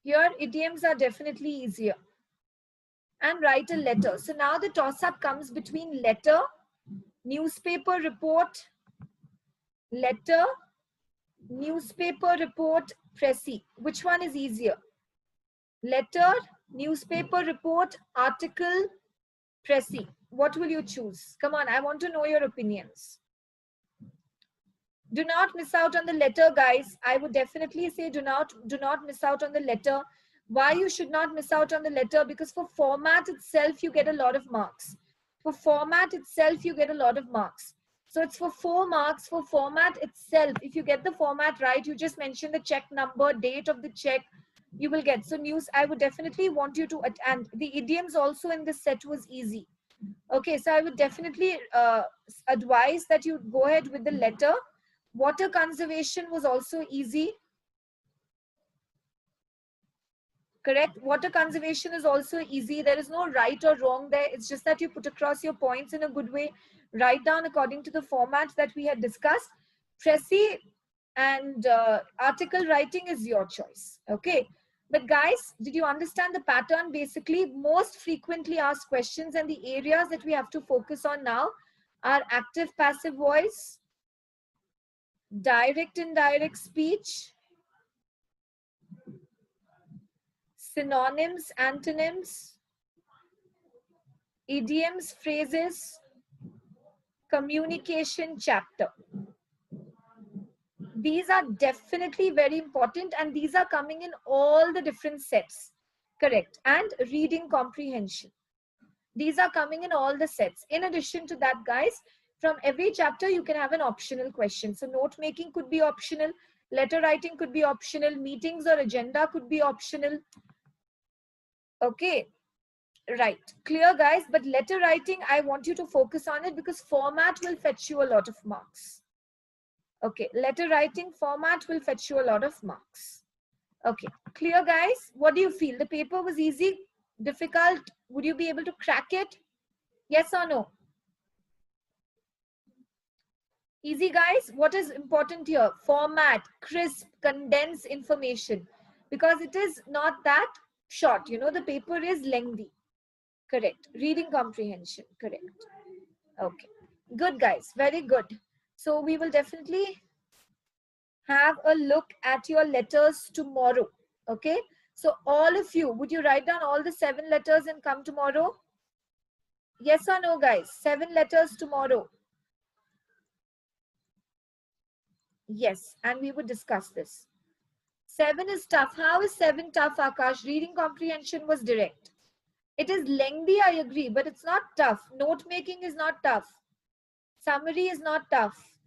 Here, idioms are definitely easier. And write a letter. So now the toss-up comes between letter, newspaper report, letter, newspaper report, précis. Which one is easier? Letter, newspaper report, article, précis. What will you choose? Come on, I want to know your opinions. Do not miss out on the letter, guys. I would definitely say do not miss out on the letter. Why you should not miss out on the letter? Because for format itself, you get a lot of marks. For format itself, you get a lot of marks. So it's for 4 marks for format itself. If you get the format right, you just mention the check number, date of the check, you will get. So news, I would definitely want you to, and the idioms also in this set was easy. Okay, so I would definitely advise that you go ahead with the letter. Water conservation was also easy. Correct. Water conservation is also easy. There is no right or wrong there. It's just that you put across your points in a good way. Write down according to the format that we had discussed. Précis and article writing is your choice. Okay. But guys, did you understand the pattern? Basically, most frequently asked questions and the areas that we have to focus on now are active, passive voice, direct, indirect speech, synonyms, antonyms, idioms, phrases, communication chapter. These are definitely very important, and these are coming in all the different sets. Correct. And reading comprehension. These are coming in all the sets. In addition to that, guys, from every chapter, you can have an optional question. So note making could be optional. Letter writing could be optional. Meetings or agenda could be optional. Okay. Right. Clear, guys. But letter writing, I want you to focus on it because format will fetch you a lot of marks. Okay. Letter writing format will fetch you a lot of marks. Okay. Clear, guys. What do you feel? The paper was easy, difficult? Would you be able to crack it? Yes or no? Easy, guys. What is important here? Format, crisp, condense information. Because it is not that short. You know, the paper is lengthy. Correct. Reading comprehension. Correct. Okay. Good, guys. Very good. So we will definitely have a look at your letters tomorrow. Okay. So all of you, would you write down all the 7 letters and come tomorrow? Yes or no, guys? 7 letters tomorrow. Yes, and we would discuss this. 7 is tough. How is 7 tough, Akash? Reading comprehension was direct. It is lengthy, I agree, but it's not tough. Note making is not tough. Summary is not tough.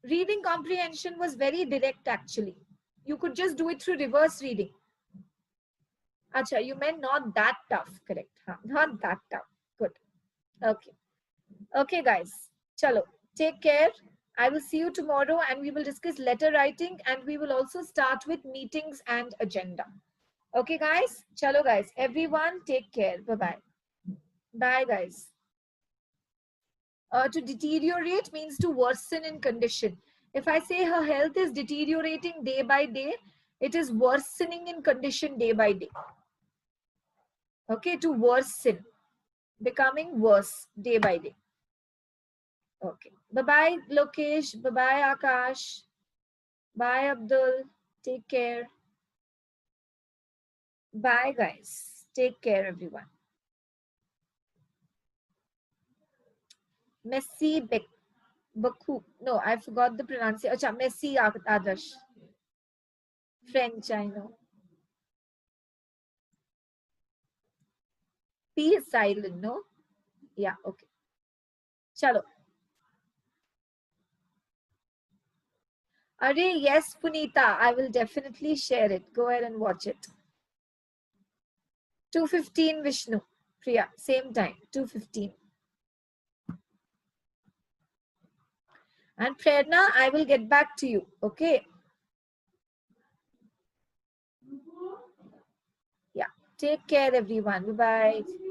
Reading comprehension was very direct actually. You could just do it through reverse reading. Acha, you meant not that tough, correct? Huh? Not that tough. Good. Okay. Okay, guys. Chalo. Take care. I will see you tomorrow and we will discuss letter writing and we will also start with meetings and agenda. Okay, guys? Chalo, guys. Everyone, take care. Bye-bye. Bye, guys. To deteriorate means to worsen in condition. If I say her health is deteriorating day by day, it is worsening in condition day by day. Okay, to worsen, becoming worse day by day. Okay. Bye-bye, Lokesh. Bye-bye, Akash. Bye, Abdul. Take care. Bye, guys. Take care, everyone. Messi Baku. No, I forgot the pronunciation. Acha, Messi Adarsh. French, I know. P is silent, no? Yeah, okay. Chalo. Are, yes, Punita. I will definitely share it. Go ahead and watch it. 2:15 Vishnu. Priya, same time, 2:15. And Prerna, I will get back to you. Okay. Yeah. Take care, everyone. Bye-bye.